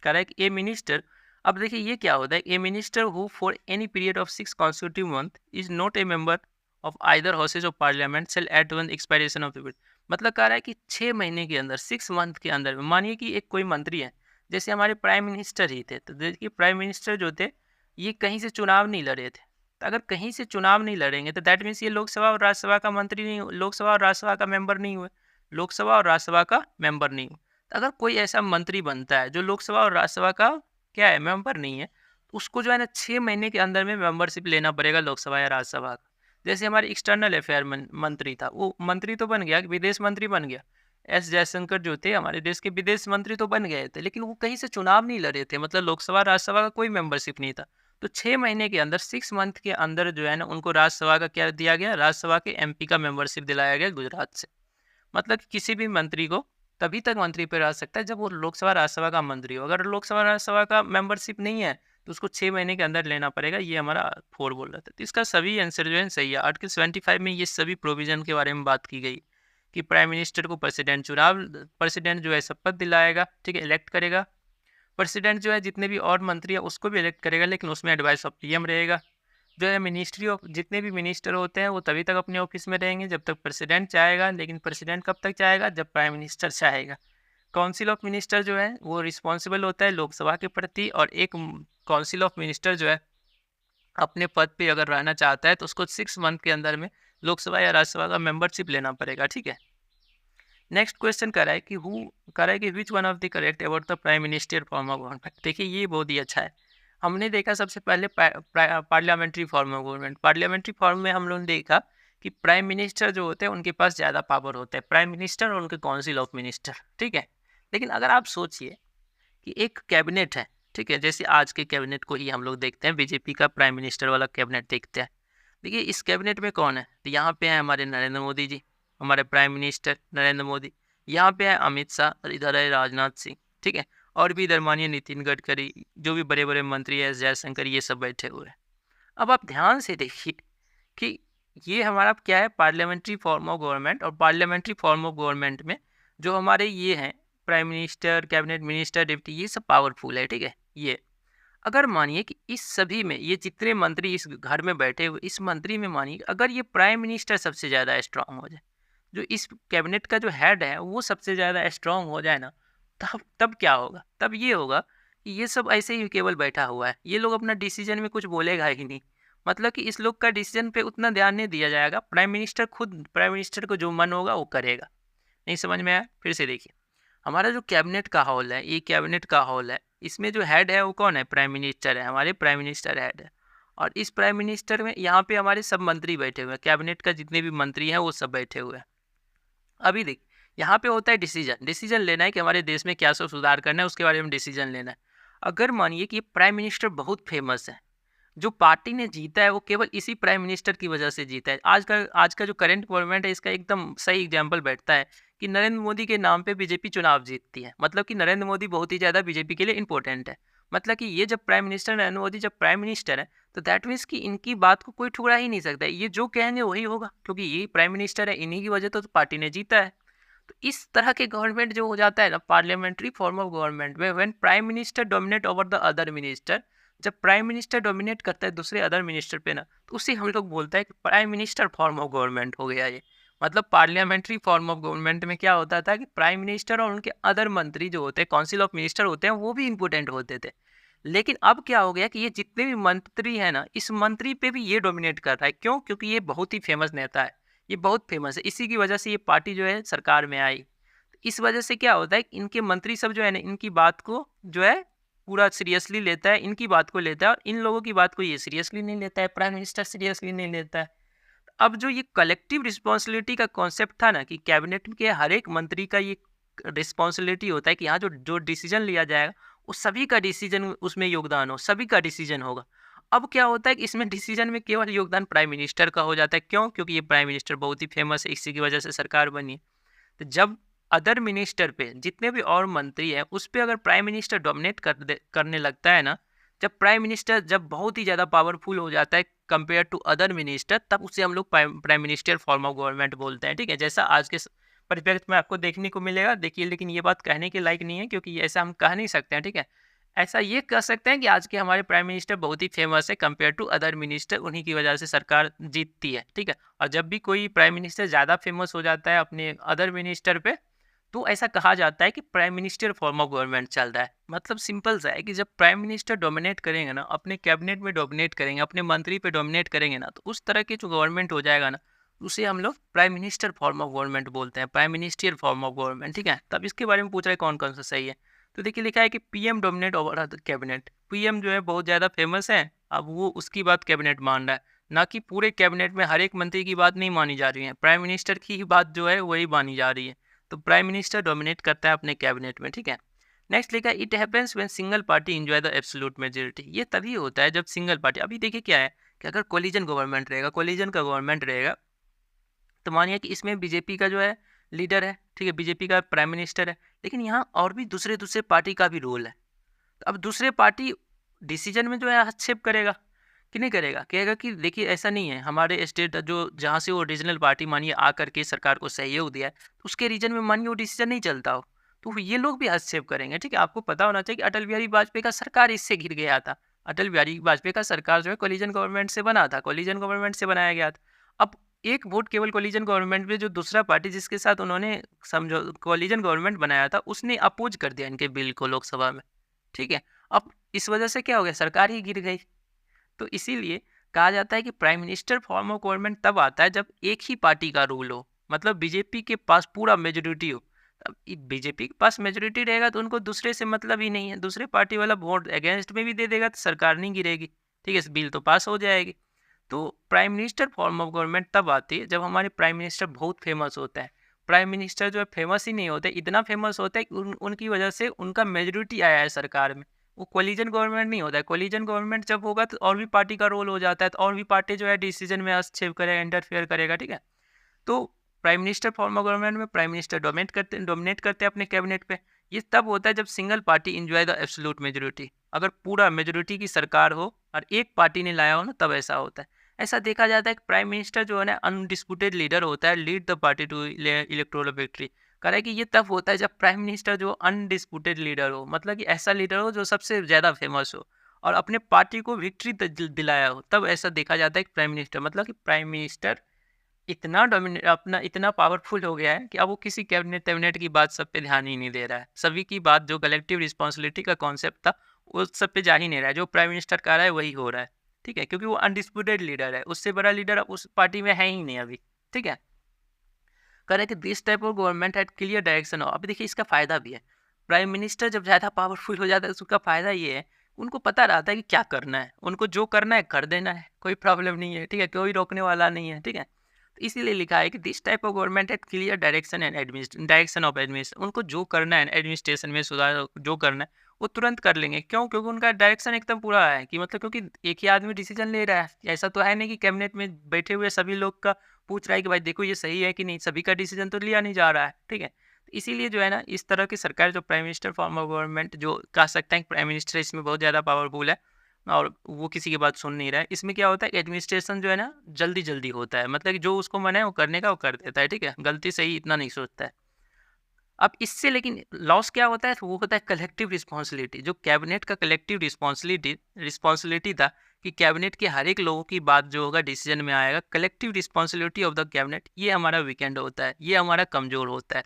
correct, a minister. अब देखिए ये क्या होता है, a minister who for any period of 6 consecutive month is not a member of either houses of parliament shall at one expiration of the period. मतलब कह रहा है कि 6 महीने के अंदर, 6 मंथ के अंदर, मानिए कि एक कोई मंत्री है जैसे हमारे प्राइम मिनिस्टर ही थे, तो देखिए प्राइम मिनिस्टर जो थे ये कहीं से चुनाव नहीं लड़े थे। तो अगर कहीं से चुनाव नहीं लड़ेंगे तो दैट मीन्स ये लोकसभा और राज्यसभा का मंत्री नहीं लोकसभा और राज्यसभा का मेंबर नहीं हुए, लोकसभा और राज्यसभा का मेंबर नहीं हुए। तो अगर कोई ऐसा मंत्री बनता है जो लोकसभा और राज्यसभा का क्या है, मेंबर नहीं है, तो उसको जो है ना 6 महीने के अंदर में मेंबरशिप लेना पड़ेगा लोकसभा या राज्यसभा का। जैसे हमारे एक्सटर्नल अफेयर मंत्री था, वो मंत्री तो बन गया, विदेश मंत्री बन गया। एस जयशंकर जो थे हमारे देश के विदेश मंत्री तो बन गए थे, लेकिन वो कहीं से चुनाव नहीं लड़े थे, मतलब लोकसभा राज्यसभा का कोई मेंबरशिप नहीं था। तो 6 महीने के अंदर 6 मंथ के अंदर जो है ना उनको राज्यसभा का क्या दिया गया, राज्यसभा के एमपी का मेंबरशिप दिलाया गया गुजरात से। मतलब कि किसी भी मंत्री को तभी तक मंत्री पे रह सकता है जब वो लोकसभा राज्यसभा का मंत्री हो। अगर लोकसभा राज्यसभा का मेंबरशिप नहीं है तो उसको 6 महीने के अंदर लेना पड़ेगा। ये हमारा 4 बोल रहा था। तो इसका सभी आंसर जो है सही है। आर्टिकल 75 में ये सभी प्रोविजन के बारे में बात की गई कि प्राइम मिनिस्टर को प्रेसिडेंट जो है शपथ दिलाएगा, ठीक है, इलेक्ट करेगा। प्रेसिडेंट जो है जितने भी और मंत्री है उसको भी इलेक्ट करेगा, लेकिन उसमें एडवाइस ऑफ पीएम रहेगा। जो है मिनिस्ट्री ऑफ जितने भी मिनिस्टर होते हैं वो तभी तक अपने ऑफिस में रहेंगे जब तक प्रेसिडेंट चाहेगा, लेकिन प्रेसिडेंट कब तक चाहेगा, जब प्राइम मिनिस्टर चाहेगा। काउंसिल ऑफ मिनिस्टर जो है वो रिस्पॉन्सिबल होता है लोकसभा के प्रति, और एक काउंसिल ऑफ मिनिस्टर जो है अपने पद पे अगर रहना चाहता है तो उसको 6 मंथ के अंदर में लोकसभा या राज्यसभा का मेंबरशिप लेना पड़ेगा, ठीक है। नेक्स्ट क्वेश्चन कर रहा है कि which one of the correct about the prime minister form of government. देखिए ये बहुत ही अच्छा है। हमने देखा सबसे पहले parliamentary form of government. Parliamentary form में हम लोगों ने देखा कि प्राइम मिनिस्टर जो होते हैं उनके पास ज़्यादा पावर होता है, प्राइम मिनिस्टर और उनके काउंसिल ऑफ मिनिस्टर, ठीक है। लेकिन अगर आप सोचिए कि एक कैबिनेट है, ठीक है, जैसे आज के कैबिनेट को ही हम लोग देखते हैं, बीजेपी का प्राइम मिनिस्टर वाला कैबिनेट देखते हैं। देखिए इस कैबिनेट में कौन है, तो यहाँ पे है हमारे नरेंद्र मोदी जी, हमारे प्राइम मिनिस्टर नरेंद्र मोदी। यहाँ पे है अमित शाह और इधर है राजनाथ सिंह, ठीक है। और भी इधर मानिए नितिन गडकरी, जो भी बड़े बड़े मंत्री है, जयशंकर, ये सब बैठे हुए हैं। अब आप ध्यान से देखिए कि ये हमारा क्या है, पार्लियामेंट्री फॉर्म ऑफ गवर्नमेंट। और पार्लियामेंट्री फॉर्म ऑफ गवर्नमेंट में जो हमारे ये हैं prime minister, cabinet minister, deputy, ये सब पावरफुल है, ठीक है। ये अगर मानिए कि इस सभी में ये जितने मंत्री इस घर में बैठे हुए, इस मंत्री में मानिए अगर ये प्राइम मिनिस्टर सबसे ज़्यादा स्ट्रांग हो जाए, जो इस कैबिनेट का जो हेड है वो सबसे ज़्यादा स्ट्रांग हो जाए ना, तब क्या होगा, तब ये होगा कि ये सब ऐसे ही केवल बैठा हुआ है, ये लोग अपना डिसीजन में कुछ बोलेगा ही नहीं। मतलब कि इस लोग का डिसीजन पे उतना ध्यान नहीं दिया जाएगा। प्राइम मिनिस्टर खुद, प्राइम मिनिस्टर को जो मन होगा वो करेगा। नहीं समझ में आया? फिर से देखिए, हमारा जो कैबिनेट का हॉल है, ये कैबिनेट का हॉल है, इसमें जो हेड है वो कौन है, प्राइम मिनिस्टर है, हमारे प्राइम मिनिस्टर हेड है। और इस प्राइम मिनिस्टर में यहाँ पे हमारे सब मंत्री बैठे हुए हैं, कैबिनेट का जितने भी मंत्री हैं वो सब बैठे हुए हैं। अभी देख, यहाँ पे होता है डिसीजन लेना है कि हमारे देश में क्या सब सुधार करना है, उसके बारे में डिसीजन लेना है। अगर मानिए कि प्राइम मिनिस्टर बहुत फेमस है, जो पार्टी ने जीता है वो केवल इसी प्राइम मिनिस्टर की वजह से जीता है। आज का जो करंट गवर्नमेंट है इसका एकदम सही एग्जाम्पल बैठता है कि नरेंद्र मोदी के नाम पे बीजेपी चुनाव जीतती है। मतलब कि नरेंद्र मोदी बहुत ही ज़्यादा बीजेपी के लिए इंपॉर्टेंट है। मतलब कि ये जब प्राइम मिनिस्टर, नरेंद्र मोदी जब प्राइम मिनिस्टर है, तो दैट मीन्स कि इनकी बात को कोई ठुकरा ही नहीं सकता है। ये जो कहेंगे वही होगा, क्योंकि ये प्राइम मिनिस्टर है, इन्हीं की वजह तो पार्टी ने जीता है। तो इस तरह के गवर्नमेंट जो हो जाता है ना, पार्लियामेंट्री फॉर्म ऑफ गवर्नमेंट में, when prime minister dominate over the other minister, जब प्राइम मिनिस्टर डोमिनेट करता है दूसरे अदर मिनिस्टर पे ना, तो उसे हम लोग बोलते हैं कि prime minister form of government हो गया ये। मतलब पार्लियामेंट्री फॉर्म ऑफ गवर्नमेंट में क्या होता था कि प्राइम मिनिस्टर और उनके अदर मंत्री जो होते हैं, काउंसिल ऑफ मिनिस्टर होते हैं, वो भी इंपॉर्टेंट होते थे। लेकिन अब क्या हो गया कि ये जितने भी मंत्री हैं ना, इस मंत्री पे भी ये डोमिनेट कर रहा है। क्यों? क्योंकि ये बहुत ही फेमस नेता है, ये बहुत फेमस है, इसी की वजह से ये पार्टी जो है सरकार में आई। इस वजह से क्या होता है कि इनके मंत्री सब जो है ना, इनकी बात को जो है पूरा सीरियसली लेता है, इनकी बात को लेता है, और इन लोगों की बात को ये सीरियसली नहीं लेता है, प्राइम मिनिस्टर सीरियसली नहीं लेता है। अब जो ये कलेक्टिव रिस्पॉन्सिबिलिटी का कॉन्सेप्ट था ना, कि कैबिनेट के हर एक मंत्री का ये रिस्पॉन्सिबिलिटी होता है कि यहाँ जो जो डिसीजन लिया जाएगा वो सभी का डिसीजन उसमें योगदान हो, सभी का डिसीजन होगा। अब क्या होता है कि इसमें डिसीजन में केवल योगदान प्राइम मिनिस्टर का हो जाता है। क्यों? क्योंकि ये प्राइम मिनिस्टर बहुत ही फेमस है, इसी की वजह से सरकार बनी है। तो जब अदर मिनिस्टर पे, जितने भी और मंत्री हैं, उस पर अगर प्राइम मिनिस्टर डोमिनेट करने लगता है ना, जब प्राइम मिनिस्टर जब बहुत ही ज़्यादा पावरफुल हो जाता है कंपेयर टू अदर मिनिस्टर, तब उसे हम लोग prime minister form of government बोलते हैं, ठीक है। जैसा आज के परिप्रेक्ष्य में आपको देखने को मिलेगा। देखिए, लेकिन ये बात कहने के लायक नहीं है, क्योंकि ऐसा हम कह नहीं सकते हैं, ठीक है। ऐसा ये कह सकते हैं कि आज के हमारे प्राइम मिनिस्टर बहुत ही फेमस है कंपेयर टू अदर मिनिस्टर, उन्हीं की वजह से सरकार जीतती है, ठीक है। और जब भी कोई प्राइम मिनिस्टर ज़्यादा फेमस हो जाता है अपने अदर मिनिस्टर पे, तो ऐसा कहा जाता है कि prime minister form of government चल रहा है। मतलब सिंपल सा है कि जब प्राइम मिनिस्टर डोमिनेट करेंगे ना, अपने कैबिनेट में डोमिनेट करेंगे, अपने मंत्री पे डोमिनेट करेंगे ना, तो उस तरह की जो गवर्नमेंट हो जाएगा ना, उसे हम लोग prime minister form of government बोलते हैं, prime minister form of government. ठीक है, तब इसके बारे में पूछ रहे हैं कौन कौन सा सही है। तो देखिए लिखा है कि PM dominate over the cabinet. PM जो है बहुत ज़्यादा फेमस है, अब वो उसकी बात कैबिनेट मान रहा है, ना कि पूरे कैबिनेट में हर एक मंत्री की बात नहीं मानी जा रही है, प्राइम मिनिस्टर की ही बात जो है वही मानी जा रही है। तो प्राइम मिनिस्टर डोमिनेट करता है अपने कैबिनेट में। ठीक है, नेक्स्ट लिखा है it happens when single party enjoy the absolute majority. ये तभी होता है जब सिंगल पार्टी, अभी देखिए क्या है कि अगर कोलिजन गवर्नमेंट रहेगा, कोलिजन का गवर्नमेंट रहेगा, तो मानिए कि इसमें बीजेपी का जो है लीडर है, ठीक है, बीजेपी का प्राइम मिनिस्टर है, लेकिन यहाँ और भी दूसरे दूसरे पार्टी का भी रोल है। तो अब दूसरे पार्टी डिसीजन में जो है हस्तक्षेप करेगा कि नहीं करेगा, कहेगा कि देखिए ऐसा नहीं है, हमारे स्टेट जो जहाँ से वो रीजनल पार्टी मानिए आ करके सरकार को सहयोग दिया है, तो उसके रीजन में मानिए वो डिसीजन नहीं चलता हो, तो ये लोग भी हस्तक्षेप करेंगे। ठीक है, आपको पता होना चाहिए कि अटल बिहारी वाजपेयी का सरकार इससे घिर गया था। अटल बिहारी वाजपेयी का सरकार जो है कोलिजन गवर्नमेंट से बना था, कोलिजन गवर्नमेंट से बनाया गया था। अब एक वोट केवल कोलिजन गवर्नमेंट में, जो दूसरा पार्टी जिसके साथ उन्होंने समझो कोलिजन गवर्नमेंट बनाया था, उसने अपोज कर दिया इनके बिल को लोकसभा में। ठीक है, अब इस वजह से क्या हो गया, सरकार ही गिर गई। तो इसीलिए कहा जाता है कि prime minister form of government तब आता है जब एक ही पार्टी का रूल हो, मतलब बीजेपी के पास पूरा मेजोरिटी हो। अब बीजेपी के पास मेजोरिटी रहेगा तो उनको दूसरे से मतलब ही नहीं है, दूसरे पार्टी वाला वोट अगेंस्ट में भी दे देगा तो सरकार नहीं गिरेगी। ठीक है, बिल तो पास हो जाएगी। तो prime minister form of government तब आती है जब हमारे प्राइम मिनिस्टर बहुत फेमस होता है। प्राइम मिनिस्टर जो है फेमस ही नहीं होते, इतना फेमस होता है कि उनकी वजह से उनका मेजोरिटी आया है सरकार में। वो कोलिजन गवर्नमेंट नहीं होता है। कोलिजन गवर्नमेंट जब होगा तो और भी पार्टी का रोल हो जाता है, तो और भी पार्टी जो है डिसीजन में हस्तक्षेप करेगा, इंटरफेयर करेगा। ठीक है, तो prime minister form of government में प्राइम मिनिस्टर डोमिनेट करते हैं अपने कैबिनेट पे। ये तब होता है जब single party enjoy the absolute majority. अगर पूरा मेजोरिटी की सरकार हो और एक पार्टी ने लाया हो ना, तब ऐसा होता है। ऐसा देखा जाता है कि प्राइम मिनिस्टर जो है ना अनडिस्प्यूटेड लीडर होता है, lead the party to electoral victory. कह रहा है कि ये तब होता है जब प्राइम मिनिस्टर जो अनडिस्प्यूटेड लीडर हो, मतलब कि ऐसा लीडर हो जो सबसे ज़्यादा फेमस हो और अपने पार्टी को विक्ट्री दिलाया हो, तब ऐसा देखा जाता है कि प्राइम मिनिस्टर, मतलब कि प्राइम मिनिस्टर इतना डोमिने अपना इतना पावरफुल हो गया है कि अब वो किसी कैबिनेट की बात सब पे ध्यान ही नहीं दे रहा है। सभी की बात, जो कलेक्टिव रिस्पॉन्सिबिलिटी का कॉन्सेप्ट था, वो सब पे जा ही नहीं रहा है। जो प्राइम मिनिस्टर कह रहा है वही हो रहा है। ठीक है, क्योंकि वो अनडिस्प्यूटेड लीडर है, उससे बड़ा लीडर अब उस पार्टी में है ही नहीं अभी। ठीक है, कह रहे हैं कि this type of government had clear direction हो। अभी देखिए इसका फ़ायदा भी है। प्राइम मिनिस्टर जब ज़्यादा पावरफुल हो जाता है तो उसका फ़ायदा ये है, उनको पता रहता है कि क्या करना है, उनको जो करना है कर देना है, कोई प्रॉब्लम नहीं है। ठीक है, कोई रोकने वाला नहीं है। ठीक है, तो इसीलिए लिखा है कि this type of government had clear direction and direction of administration. उनको जो करना है एडमिनिस्ट्रेशन में सुधार जो करना है वो तुरंत कर लेंगे। क्यों? क्योंकि उनका डायरेक्शन एकदम पूरा है कि मतलब, क्योंकि एक ही आदमी डिसीजन ले रहा है। ऐसा तो है नहीं कि कैबिनेट में बैठे हुए सभी लोग का पूछ रहा है कि भाई देखो ये सही है कि नहीं, सभी का डिसीजन तो लिया नहीं जा रहा है। ठीक है, तो इसीलिए जो है ना, इस तरह की सरकार जो prime minister form of government, जो कह सकते हैं कि प्राइम मिनिस्टर इसमें बहुत ज़्यादा पावरफुल है और वो किसी की बात सुन नहीं रहा है। इसमें क्या होता है कि एडमिनिस्ट्रेशन जो है ना जल्दी जल्दी होता है, मतलब कि जो उसको मन है वो करने का वो कर देता है। ठीक है, गलती सही इतना नहीं सोचता है। अब इससे लेकिन लॉस क्या होता है, तो वो होता है कलेक्टिव रिस्पॉन्सिबिलिटी। जो कैबिनेट का कलेक्टिव रिस्पॉन्सिबिलिटी था कि कैबिनेट के हर एक लोगों की बात जो होगा डिसीजन में आएगा, collective responsibility of the cabinet, ये हमारा वीकेंड होता है, ये हमारा कमज़ोर होता है।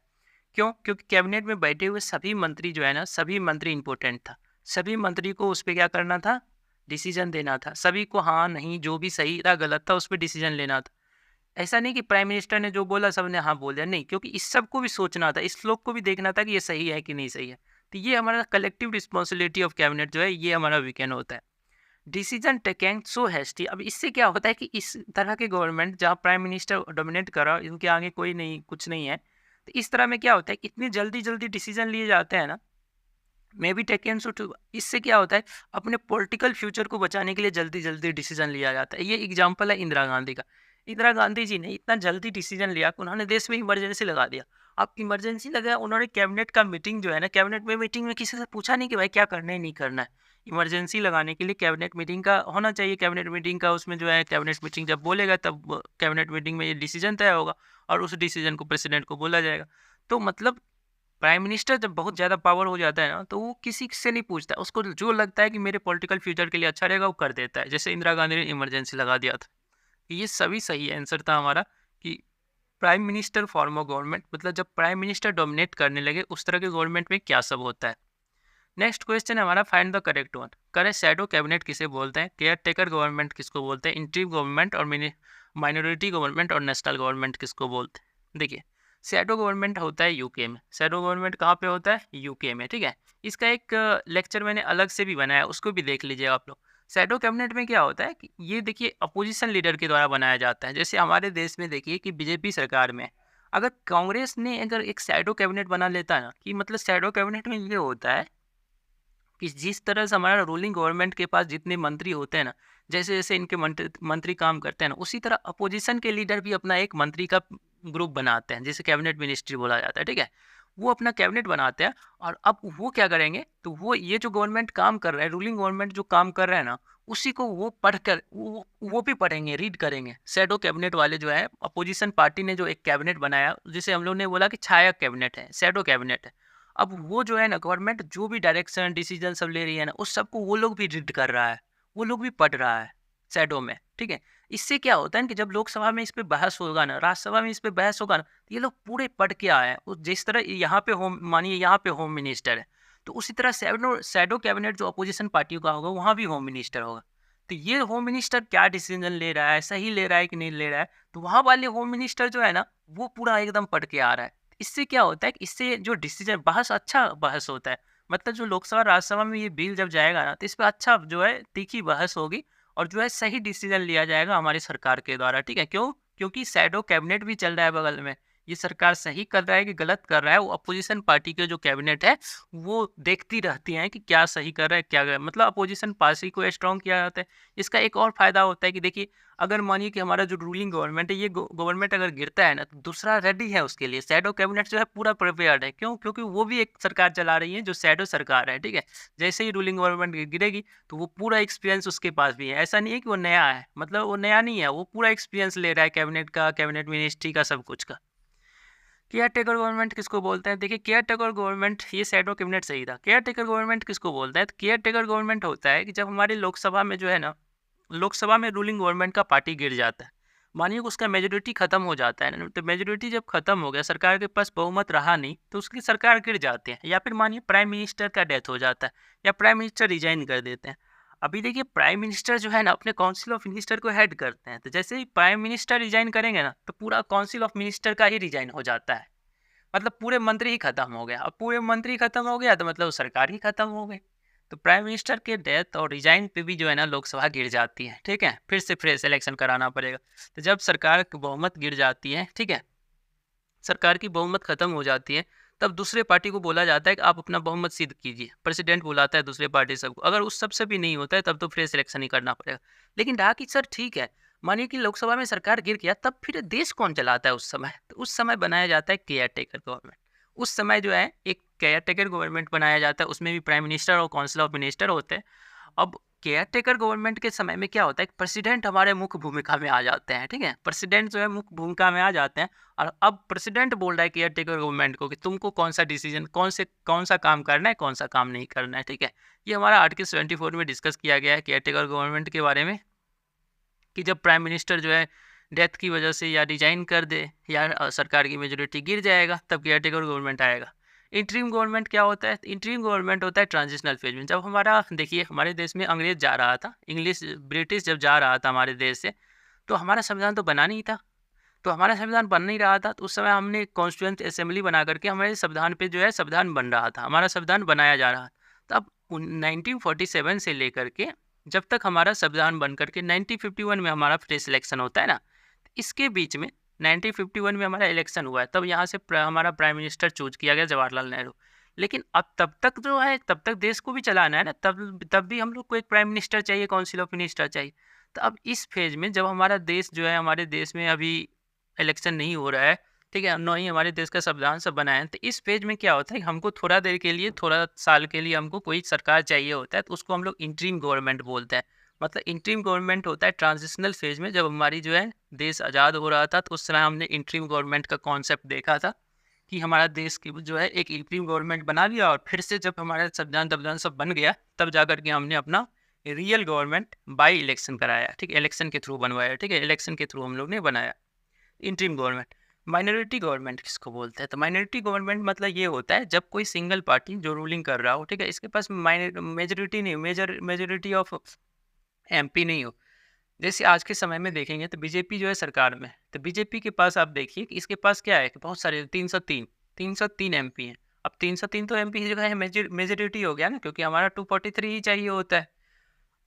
क्यों? क्योंकि कैबिनेट में बैठे हुए सभी मंत्री जो है ना, सभी मंत्री इंपॉर्टेंट था। सभी मंत्री को उस पर क्या करना था, डिसीजन देना था। सभी को हाँ नहीं, जो भी सही था गलत था, उस पर डिसीजन लेना था। ऐसा नहीं कि प्राइम मिनिस्टर ने जो बोला सबने हाँ बोल दिया, नहीं, क्योंकि इस सब को भी सोचना था, इस लोग को भी देखना था कि ये सही है कि नहीं सही है। तो ये हमारा कलेक्टिव रिस्पॉन्सिबिलिटी ऑफ कैबिनेट जो है, ये हमारा वीकेंड होता है। Decision taking so hasty. अब इससे क्या होता है कि इस तरह के गवर्नमेंट जहाँ प्राइम मिनिस्टर डोमिनेट कर रहा है, इनके आगे कोई नहीं, कुछ नहीं है, तो इस तरह में क्या होता है, इतनी जल्दी जल्दी डिसीजन लिए जाते हैं ना, may be taken so too. इससे क्या होता है, अपने पॉलिटिकल फ्यूचर को बचाने के लिए जल्दी जल्दी डिसीजन लिया जाता है। ये एग्जाम्पल है इंदिरा गांधी का। इंदिरा गांधी जी ने इतना जल्दी डिसीजन लिया कि उन्होंने देश में इमरजेंसी लगा दिया। अब इमरजेंसी लगा, उन्होंने कैबिनेट का मीटिंग जो है ना, कैबिनेट में मीटिंग में किसी से पूछा नहीं कि भाई क्या करना है नहीं करना है। इमरजेंसी लगाने के लिए कैबिनेट मीटिंग का होना चाहिए। कैबिनेट मीटिंग का उसमें जो है, कैबिनेट मीटिंग जब बोलेगा तब कैबिनेट मीटिंग में ये डिसीजन तय होगा और उस डिसीजन को प्रेसिडेंट को बोला जाएगा। तो मतलब प्राइम मिनिस्टर जब बहुत ज़्यादा पावर हो जाता है ना, तो वो किसी से नहीं पूछता, उसको जो लगता है कि मेरे पॉलिटिकल फ्यूचर के लिए अच्छा रहेगा वो कर देता है। जैसे इंदिरा गांधी ने इमरजेंसी लगा दिया था। ये सभी सही आंसर था हमारा कि prime minister form of government, मतलब जब प्राइम मिनिस्टर डोमिनेट करने लगे उस तरह के गवर्नमेंट में क्या सब होता है। नेक्स्ट क्वेश्चन है हमारा, find the correct one. Correct shadow cabinet किसे बोलते हैं, केयर टेकर गवर्नमेंट किसको बोलते हैं, इंटरिम गवर्नमेंट और माइनॉरिटी गवर्नमेंट और नेशनल गवर्नमेंट किसको बोलते हैं। देखिए, शैडो गवर्नमेंट होता है यूके में। शैडो गवर्नमेंट कहाँ पे होता है, यूके में, ठीक है। इसका एक लेक्चर मैंने अलग से भी बनाया, उसको भी देख लीजिए आप लोग। शैडो कैबिनेट में क्या होता है कि ये देखिए अपोजिशन लीडर के द्वारा बनाया जाता है। जैसे हमारे देश में देखिए कि बीजेपी सरकार में अगर कांग्रेस ने अगर एक शैडो कैबिनेट बना लेता है ना, कि मतलब शैडो कैबिनेट में ये होता है कि जिस तरह से हमारा रूलिंग गवर्नमेंट के पास जितने मंत्री होते हैं ना, जैसे जैसे इनके मंत्री काम करते हैं ना, उसी तरह अपोजिशन के लीडर भी अपना एक मंत्री का ग्रुप बनाते हैं, जिसे कैबिनेट मिनिस्ट्री बोला जाता है, ठीक है। वो अपना कैबिनेट बनाते हैं और अब वो क्या करेंगे, तो वो ये जो गवर्नमेंट काम कर रहा है, रूलिंग गवर्नमेंट जो काम कर रहा है ना, उसी को वो पढ़कर वो भी पढ़ेंगे, रीड करेंगे। शैडो कैबिनेट वाले जो है, अपोजिशन पार्टी ने जो एक कैबिनेट बनाया, जिसे हम लोग ने बोला कि छाया कैबिनेट है, शैडो कैबिनेट है। अब वो जो है ना, गवर्नमेंट जो भी डायरेक्शन डिसीजन सब ले रही है ना, उस सबको वो लोग भी रीड कर रहा है, वो लोग भी पढ़ रहा है शैडो में, ठीक है। इससे क्या होता है कि जब लोकसभा में इस पे बहस होगा ना, राज्यसभा में इस पे बहस होगा ना, तो ये लोग पूरे पढ़ के आए हैं। जिस तरह यहाँ पे होम, मानिए यहाँ पे होम मिनिस्टर है, तो उसी तरह शैडो कैबिनेट जो अपोजिशन पार्टियों का होगा, वहाँ भी होम मिनिस्टर होगा। तो ये होम मिनिस्टर क्या डिसीजन ले रहा है, सही ले रहा है कि नहीं ले रहा है, तो वहाँ वाले होम मिनिस्टर जो है ना, वो पूरा एकदम पढ़ के आ रहा है। इससे क्या होता है कि इससे जो डिसीजन बहस, अच्छा बहस होता है। मतलब जो लोकसभा राज्यसभा में ये बिल जब जाएगा ना, तो इस पर अच्छा जो है तीखी बहस होगी और जो है सही डिसीजन लिया जाएगा हमारी सरकार के द्वारा, ठीक है। क्यों? क्योंकि शैडो कैबिनेट भी चल रहा है बगल में। ये सरकार सही कर रहा है कि गलत कर रहा है, वो अपोजिशन पार्टी के जो कैबिनेट है वो देखती रहती हैं कि क्या सही कर रहा है, क्या मतलब अपोजिशन पार्टी को स्ट्रॉन्ग किया जाता है। इसका एक और फायदा होता है कि देखिए, अगर मानिए कि हमारा जो रूलिंग गवर्नमेंट है, ये गवर्नमेंट अगर गिरता है ना, तो दूसरा रेडी है उसके लिए। शैडो कैबिनेट जो है पूरा प्रिपेयर्ड है। क्यों? क्योंकि वो भी एक सरकार चला रही है जो शैडो सरकार है, ठीक है। जैसे ही रूलिंग गवर्नमेंट गिरेगी तो वो पूरा एक्सपीरियंस उसके पास भी है। ऐसा नहीं है कि वो नया है, मतलब वो नया नहीं है, वो पूरा एक्सपीरियंस ले रहा है कैबिनेट का, कैबिनेट मिनिस्ट्री का, सब कुछ का। केयर टेकर गवर्नमेंट किसको बोलते हैं, देखिए केयर टेकर गवर्नमेंट, ये शैडो कैबिनेट सही था। केयर टेकर गवर्नमेंट किसको बोलता है, तो केयर टेकर गवर्नमेंट होता है कि जब हमारी लोकसभा में जो है ना, लोकसभा में रूलिंग गवर्नमेंट का पार्टी गिर जाता है, मानिए कि उसका मेजोरिटी खत्म हो जाता है ना, तो मेजोरिटी जब खत्म हो गया, सरकार के पास बहुमत रहा नहीं, तो उसकी सरकार गिर जाती है। या फिर मानिए प्राइम मिनिस्टर का डेथ हो जाता है, या प्राइम मिनिस्टर रिजाइन कर देते हैं। अभी देखिए, प्राइम मिनिस्टर जो है ना, अपने काउंसिल ऑफ मिनिस्टर को हेड करते हैं, तो जैसे ही प्राइम मिनिस्टर रिजाइन करेंगे ना, तो पूरा काउंसिल ऑफ मिनिस्टर का ही रिजाइन हो जाता है। मतलब पूरे मंत्री ही खत्म हो गया। अब पूरे मंत्री खत्म हो गया तो मतलब सरकार ही खत्म हो गई। तो प्राइम मिनिस्टर के डेथ और रिजाइन पे भी जो है ना, लोकसभा गिर जाती है, ठीक है। फिर से फ्रेश इलेक्शन कराना पड़ेगा। तो जब सरकार की बहुमत गिर जाती है, ठीक है, सरकार की बहुमत खत्म हो जाती है, तब दूसरे पार्टी को बोला जाता है कि आप अपना बहुमत सिद्ध कीजिए। प्रेसिडेंट बुलाता है दूसरे पार्टी सबको। अगर उस सबसे भी नहीं होता है, तब तो फ्रेश इलेक्शन ही करना पड़ेगा। लेकिन रहा कि सर ठीक है, मानिए कि लोकसभा में सरकार गिर गया, तब फिर देश कौन चलाता है उस समय, तो उस समय बनाया जाता है केयर टेकर गवर्नमेंट। उस समय जो है एक केयर टेकर गवर्नमेंट बनाया जाता है, उसमें भी प्राइम मिनिस्टर और काउंसिल ऑफ मिनिस्टर होते हैं। अब केयर टेकर गवर्नमेंट के समय में क्या होता है, प्रेसिडेंट हमारे मुख्य भूमिका में आ जाते हैं, ठीक है। प्रेसिडेंट जो है मुख्य भूमिका में आ जाते हैं, और अब प्रेसिडेंट बोल रहा है केयर टेकर गवर्नमेंट को कि तुमको कौन सा डिसीजन, कौन सा काम करना है, कौन सा काम नहीं करना है, ठीक है। ये हमारा आर्टिकल 74 में डिस्कस किया गया है केयर टेकर गवर्नमेंट के बारे में, कि जब प्राइम मिनिस्टर जो है डेथ की वजह से या रिजाइन कर दे, या सरकार की मेजोरिटी गिर जाएगा, तब केयर टेकर गवर्नमेंट आएगा। इंटरिम गवर्नमेंट क्या होता है, इंटरिम गवर्नमेंट होता है ट्रांजिशनल फेज में। जब हमारा देखिए, हमारे देश में अंग्रेज जा रहा था, ब्रिटिश जब जा रहा था हमारे देश से, तो हमारा संविधान तो बना नहीं था। तो हमारा संविधान बन नहीं रहा था, तो उस समय हमने कॉन्स्टिट्यूएंट असेंबली बना करके हमारे संविधान पे जो है संविधान बन रहा था, हमारा संविधान बनाया जा रहा था। तो अब 1947 से लेकर के जब तक हमारा संविधान बन करके 1951 में हमारा फ्रेश इलेक्शन होता है ना, इसके बीच में 1951 में हमारा इलेक्शन हुआ है, तब यहाँ से हमारा प्राइम मिनिस्टर चूज किया गया, जवाहरलाल नेहरू। लेकिन अब तब तक जो है, तब तक देश को भी चलाना है ना, तब भी हम लोग को एक प्राइम मिनिस्टर चाहिए, काउंसिल ऑफ मिनिस्टर चाहिए। तो अब इस फेज में जब हमारा देश जो है, हमारे देश में अभी इलेक्शन नहीं हो रहा है, ठीक है, न ही हमारे देश का संविधान सब बना है, तो इस फेज में क्या होता है, हमको थोड़ा देर के लिए, थोड़ा साल के लिए हमको कोई सरकार चाहिए होता है, तो उसको हम लोग इंटरिम गवर्नमेंट बोलते हैं। मतलब इंटरिम गवर्नमेंट होता है ट्रांजिशनल फेज में। जब हमारी जो है देश आज़ाद हो रहा था, तो उस समय हमने इंटरिम गवर्नमेंट का कॉन्सेप्ट देखा था कि हमारा देश की जो है एक इंटरिम गवर्नमेंट बना लिया, और फिर से जब हमारा संविधान सब बन गया, तब जाकर के हमने अपना रियल गवर्नमेंट बाई इलेक्शन कराया, ठीक है, इलेक्शन के थ्रू बनवाया, ठीक है, इलेक्शन के थ्रू हम लोग ने बनाया इंटरिम गवर्नमेंट। माइनॉरिटी गवर्नमेंट किसको बोलते हैं? तो माइनॉरिटी गवर्नमेंट मतलब ये होता है जब कोई सिंगल पार्टी जो रूलिंग कर रहा हो, ठीक है, इसके पास मेजोरिटी नहीं, मेजोरिटी ऑफ एमपी नहीं हो। जैसे आज के समय में देखेंगे तो बीजेपी जो है सरकार में, तो बीजेपी के पास आप देखिए कि इसके पास क्या है कि बहुत सारे 303 एमपी हैं। अब 303 तो एमपी की जगह है मेजोरिटी हो गया ना, क्योंकि हमारा 243 ही चाहिए होता है।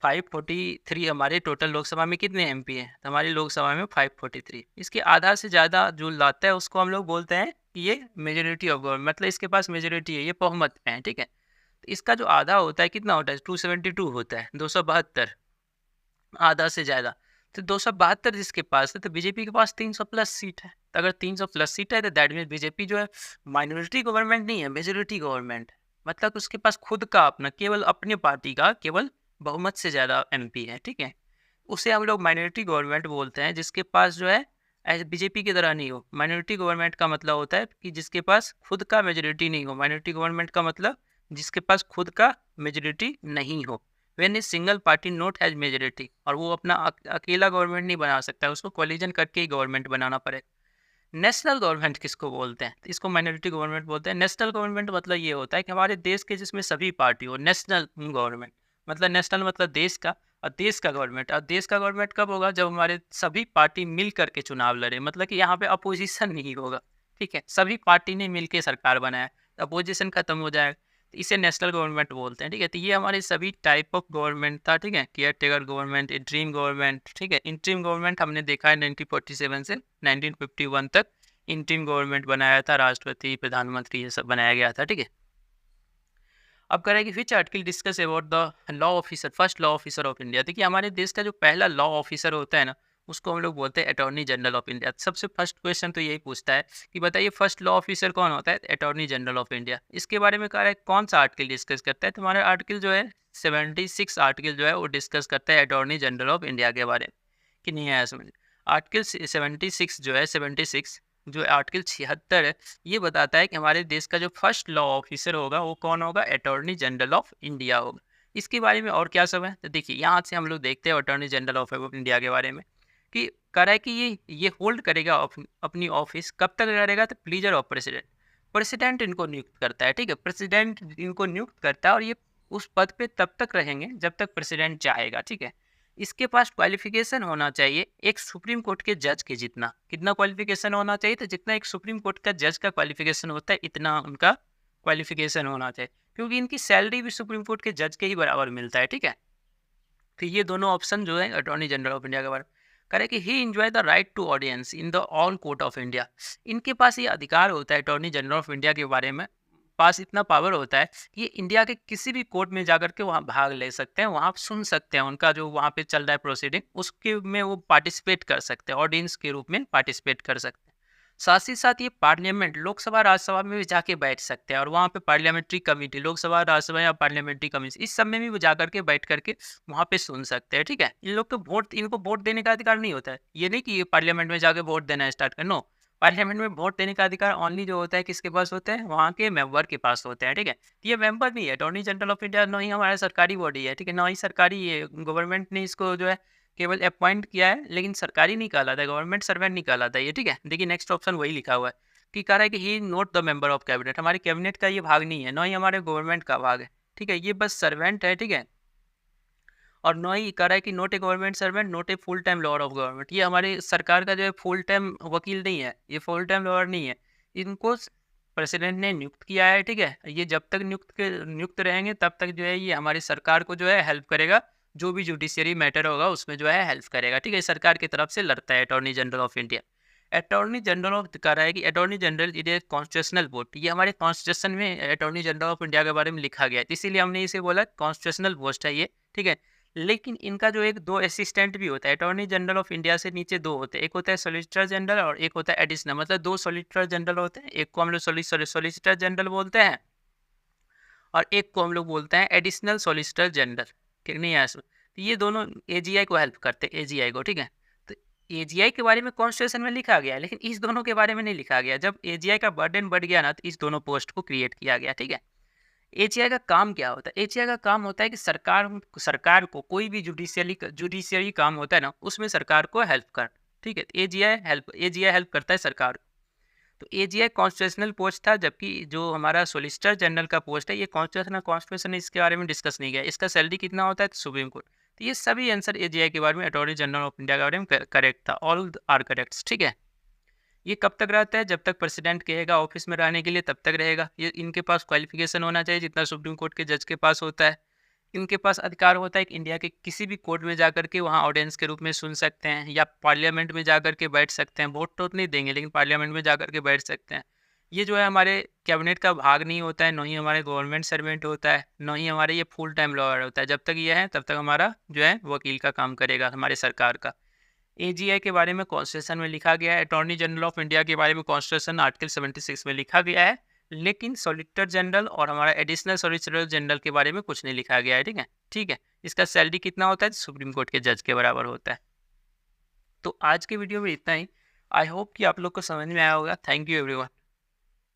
543 हमारे टोटल लोकसभा में कितने एमपी हैं? तो हमारी लोकसभा में 543, इसके आधा से ज़्यादा जो लाता है उसको हम लोग बोलते हैं कि ये मेजोरिटी ऑफ गवर्नमेंट, मतलब इसके पास मेजोरिटी है, ये बहुमत में है, ठीक है। तो इसका जो आधा होता है कितना होता है? 272 होता है, 272, आधा से ज़्यादा। तो 272 जिसके पास है, तो बीजेपी के पास 300 प्लस सीट है। तो अगर 300 प्लस सीट है तो दैट मीन्स बीजेपी जो है माइनॉरिटी गवर्नमेंट नहीं है, मेजोरिटी गवर्नमेंट है। मतलब उसके पास खुद का अपना, केवल अपने पार्टी का केवल बहुमत से ज़्यादा एमपी है, ठीक है। उसे हम लोग माइनॉरिटी गवर्नमेंट बोलते हैं, जिसके पास जो है ऐसे बीजेपी की तरह नहीं हो। माइनॉरिटी गवर्नमेंट का मतलब होता है कि जिसके पास खुद का मेजोरिटी नहीं हो। माइनॉरिटी गवर्नमेंट का मतलब जिसके पास खुद का मेजोरिटी नहीं हो। When a single party not has majority, और वो अपना अकेला गवर्नमेंट नहीं बना सकता, उसको कोलिजन करके ही गवर्नमेंट बनाना पड़ेगा। नेशनल गवर्नमेंट किसको बोलते हैं? तो इसको माइनॉरिटी गवर्नमेंट बोलते हैं। नेशनल गवर्नमेंट मतलब ये होता है कि हमारे देश के जिसमें सभी पार्टी हो, नेशनल गवर्नमेंट। मतलब नेशनल मतलब देश का, और देश का गवर्नमेंट। और देश का गवर्नमेंट कब होगा? जब हमारे सभी पार्टी मिल करके चुनाव लड़े, मतलब कि यहाँ पे अपोजिशन नहीं होगा, ठीक है। सभी पार्टी ने मिल के सरकार बनाया, अपोजिशन खत्म हो जाएगा, तो इसे नेशनल गवर्नमेंट बोलते हैं, ठीक है। तो ये हमारे सभी टाइप ऑफ गवर्नमेंट था, ठीक है। Care taker government, interim government, ठीक है। इंटरिम गवर्नमेंट हमने देखा है 1947 से 1951 तक इंटरिम गवर्नमेंट बनाया था, राष्ट्रपति, प्रधानमंत्री, ये सब बनाया गया था, ठीक है। अब कह रहा है कि which article discuss about the law officer, first law officer of India. देखिए हमारे देश का जो पहला लॉ ऑफिसर होता है ना, उसको हम लोग बोलते हैं अटॉर्नी जनरल ऑफ इंडिया। सबसे फर्स्ट क्वेश्चन तो यही पूछता है कि बताइए फर्स्ट लॉ ऑफिसर कौन होता है? Attorney general of India. इसके बारे में कह रहा है कौन सा आर्टिकल डिस्कस करता है? तो हमारा आर्टिकल जो है 76 आर्टिकल जो है वो डिस्कस करता है अटॉर्नी जनरल ऑफ इंडिया के बारे में, कि नहीं है समझ। आर्टिकल 76 जो है 76, जो आर्टिकल 76 है, ये बताता है कि हमारे देश का जो फर्स्ट लॉ ऑफिसर होगा वो कौन होगा? अटॉर्नी जनरल ऑफ इंडिया होगा। इसके बारे में और क्या सब है? तो देखिए यहाँ से हम लोग देखते हैं अटॉर्नी जनरल ऑफ इंडिया के बारे में, कि कह रहा है कि ये होल्ड करेगा अपनी ऑफिस कब तक करेगा? तो प्लीजर ऑफ प्रेसिडेंट। प्रेसिडेंट इनको नियुक्त करता है, ठीक है। प्रेसिडेंट इनको नियुक्त करता है, और ये उस पद पे तब तक रहेंगे जब तक प्रेसिडेंट चाहेगा, ठीक है। इसके पास क्वालिफिकेशन होना चाहिए एक सुप्रीम कोर्ट के जज के जितना। कितना क्वालिफिकेशन होना चाहिए? तो जितना एक सुप्रीम कोर्ट का जज का क्वालिफिकेशन होता है, इतना उनका क्वालिफिकेशन होना चाहिए, क्योंकि इनकी सैलरी भी सुप्रीम कोर्ट के जज के ही बराबर मिलता है, ठीक है। तो ये दोनों ऑप्शन जो है अटॉर्नी जनरल ऑफ इंडिया के बारे में करे कि he enjoy the right to audience in the all court of India. इनके पास ये अधिकार होता है अटॉर्नी जनरल ऑफ इंडिया के बारे में, पास इतना पावर होता है कि ये इंडिया के किसी भी कोर्ट में जाकर के वहाँ भाग ले सकते हैं, वहाँ सुन सकते हैं उनका जो वहाँ पे चल रहा है प्रोसीडिंग, उसके में वो पार्टिसिपेट कर सकते हैं, ऑडियंस के रूप में पार्टिसिपेट कर सकते हैं। साथ ही साथ ये पार्लियामेंट, लोकसभा राज्यसभा में भी जाके बैठ सकते हैं, और वहाँ पे पार्लियामेंट्री कमेटी, लोकसभा राज्यसभा या पार्लियामेंट्री कमेटी, इस सब में भी वो जा करके बैठ करके वहाँ पे सुन सकते हैं, ठीक है। इन लोग को वोट, इनको वोट देने का अधिकार नहीं होता है। ये नहीं कि ये पार्लियामेंट में जाके वोट देना स्टार्ट कर, नो। पार्लियामेंट में वोट देने का अधिकार ओनली जो होता है किसके पास होता है? वहाँ के मेंबर के पास होते हैं, ठीक है। ये मेंबर नहीं है अटॉर्नी जनरल ऑफ इंडिया, ना ही हमारा सरकारी बॉडी है, ठीक है, ना ही सरकारी ये गवर्नमेंट ने इसको जो है केवल अपॉइंट किया है, लेकिन सरकारी नहीं कहलाता है, गवर्नमेंट सर्वेंट नहीं कहलाता है ये, ठीक है। देखिए नेक्स्ट ऑप्शन वही लिखा हुआ है कि कह रहा है कि he not the member of cabinet. हमारे कैबिनेट का ये भाग नहीं है, ना ही हमारे गवर्नमेंट का भाग है, ठीक है। ये बस सर्वेंट है, ठीक है। और नो ही कह रहा है कि note A government servant, note a full time lawyer of government. ये हमारे सरकार का जो है फुल टाइम वकील नहीं है, ये फुल टाइम लॉयर नहीं है। इनको प्रेसिडेंट ने नियुक्त किया है, ठीक है। ये जब तक नियुक्त रहेंगे तब तक जो है ये हमारी सरकार को जो है हेल्प करेगा, जो भी जुडिशियरी मैटर होगा उसमें जो है हेल्प करेगा, ठीक है। सरकार की तरफ से लड़ता है attorney general of India. Attorney general of कह रहा है कि attorney general is a constitutional post. ये हमारे कॉन्स्टिट्यूशन में अटॉर्नी जनरल ऑफ इंडिया के बारे में लिखा गया है, इसीलिए हमने इसे बोला कॉन्स्टिट्यूशनल पोस्ट है ये, ठीक है। लेकिन इनका जो एक दो असिस्टेंट भी होता है, अटॉर्नी जनरल ऑफ इंडिया से नीचे दो होते हैं, एक होता है सॉलिसिटर जनरल और एक होता है एडिशनल, मतलब दो सॉलिसिटर जनरल होते हैं। एक को हम लोग सॉलिसिटर जनरल बोलते हैं और एक को हम लोग बोलते हैं एडिशनल सॉलिसिटर जनरल, ठीक नहीं है। तो ये दोनों एजीआई को हेल्प करते हैं, एजीआई को, ठीक है। तो एजीआई के बारे में कॉन्स्टिट्यूशन में लिखा गया है, लेकिन इस दोनों के बारे में नहीं लिखा गया। जब एजीआई का बर्डन बढ़ गया ना, तो इस दोनों पोस्ट को क्रिएट किया गया, ठीक है। एजीआई का काम क्या होता है? एजीआई का काम होता है कि सरकार को कोई भी जुडिशियरी काम होता है ना, उसमें सरकार को हेल्प कर, ठीक है। एजीआई हेल्प करता है सरकार। तो एजीआई कॉन्स्टिट्यूशनल पोस्ट था, जबकि जो हमारा सोलिसिटर जनरल का पोस्ट है ये कॉन्स्टिट्यूशन इसके बारे में डिस्कस नहीं किया। इसका सैलरी कितना होता है? तो सुप्रीम कोर्ट। तो ये सभी आंसर एजीआई के बारे में, अटॉर्नी जनरल ऑफ इंडिया के बारे में करेक्ट था, ऑल आर करेक्ट। ठीक है, ये कब तक रहता है? जब तक प्रेसिडेंट कहेगा ऑफिस में रहने के लिए तब तक रहेगा। ये इनके पास क्वालिफिकेशन होना चाहिए जितना सुप्रीम कोर्ट के जज के पास होता है। इनके पास अधिकार होता है कि इंडिया के किसी भी कोर्ट में जाकर के वहाँ ऑडियंस के रूप में सुन सकते हैं, या पार्लियामेंट में जाकर के बैठ सकते हैं। वोट तो नहीं देंगे लेकिन पार्लियामेंट में जाकर के बैठ सकते हैं। ये जो है हमारे कैबिनेट का भाग नहीं होता है, न ही हमारे गवर्नमेंट सर्वेंट होता है, न ही हमारे ये फुल टाइम लॉयर होता है। जब तक ये है तब तक हमारा जो है वकील का काम करेगा हमारे सरकार का। एजीआई के बारे में कॉन्स्टिट्यूशन में लिखा गया है, अटॉर्नी जनरल ऑफ इंडिया के बारे में कॉन्स्टिट्यूशन आर्टिकल 76 में लिखा गया है, लेकिन सॉलिसिटर जनरल और हमारा एडिशनल सॉलिसिटर जनरल के बारे में कुछ नहीं लिखा गया है। ठीक है, ठीक है। इसका सैलरी कितना होता है? सुप्रीम कोर्ट के जज के बराबर होता है। तो आज के वीडियो में इतना ही। आई होप कि आप लोग को समझ में आया होगा। Thank you everyone.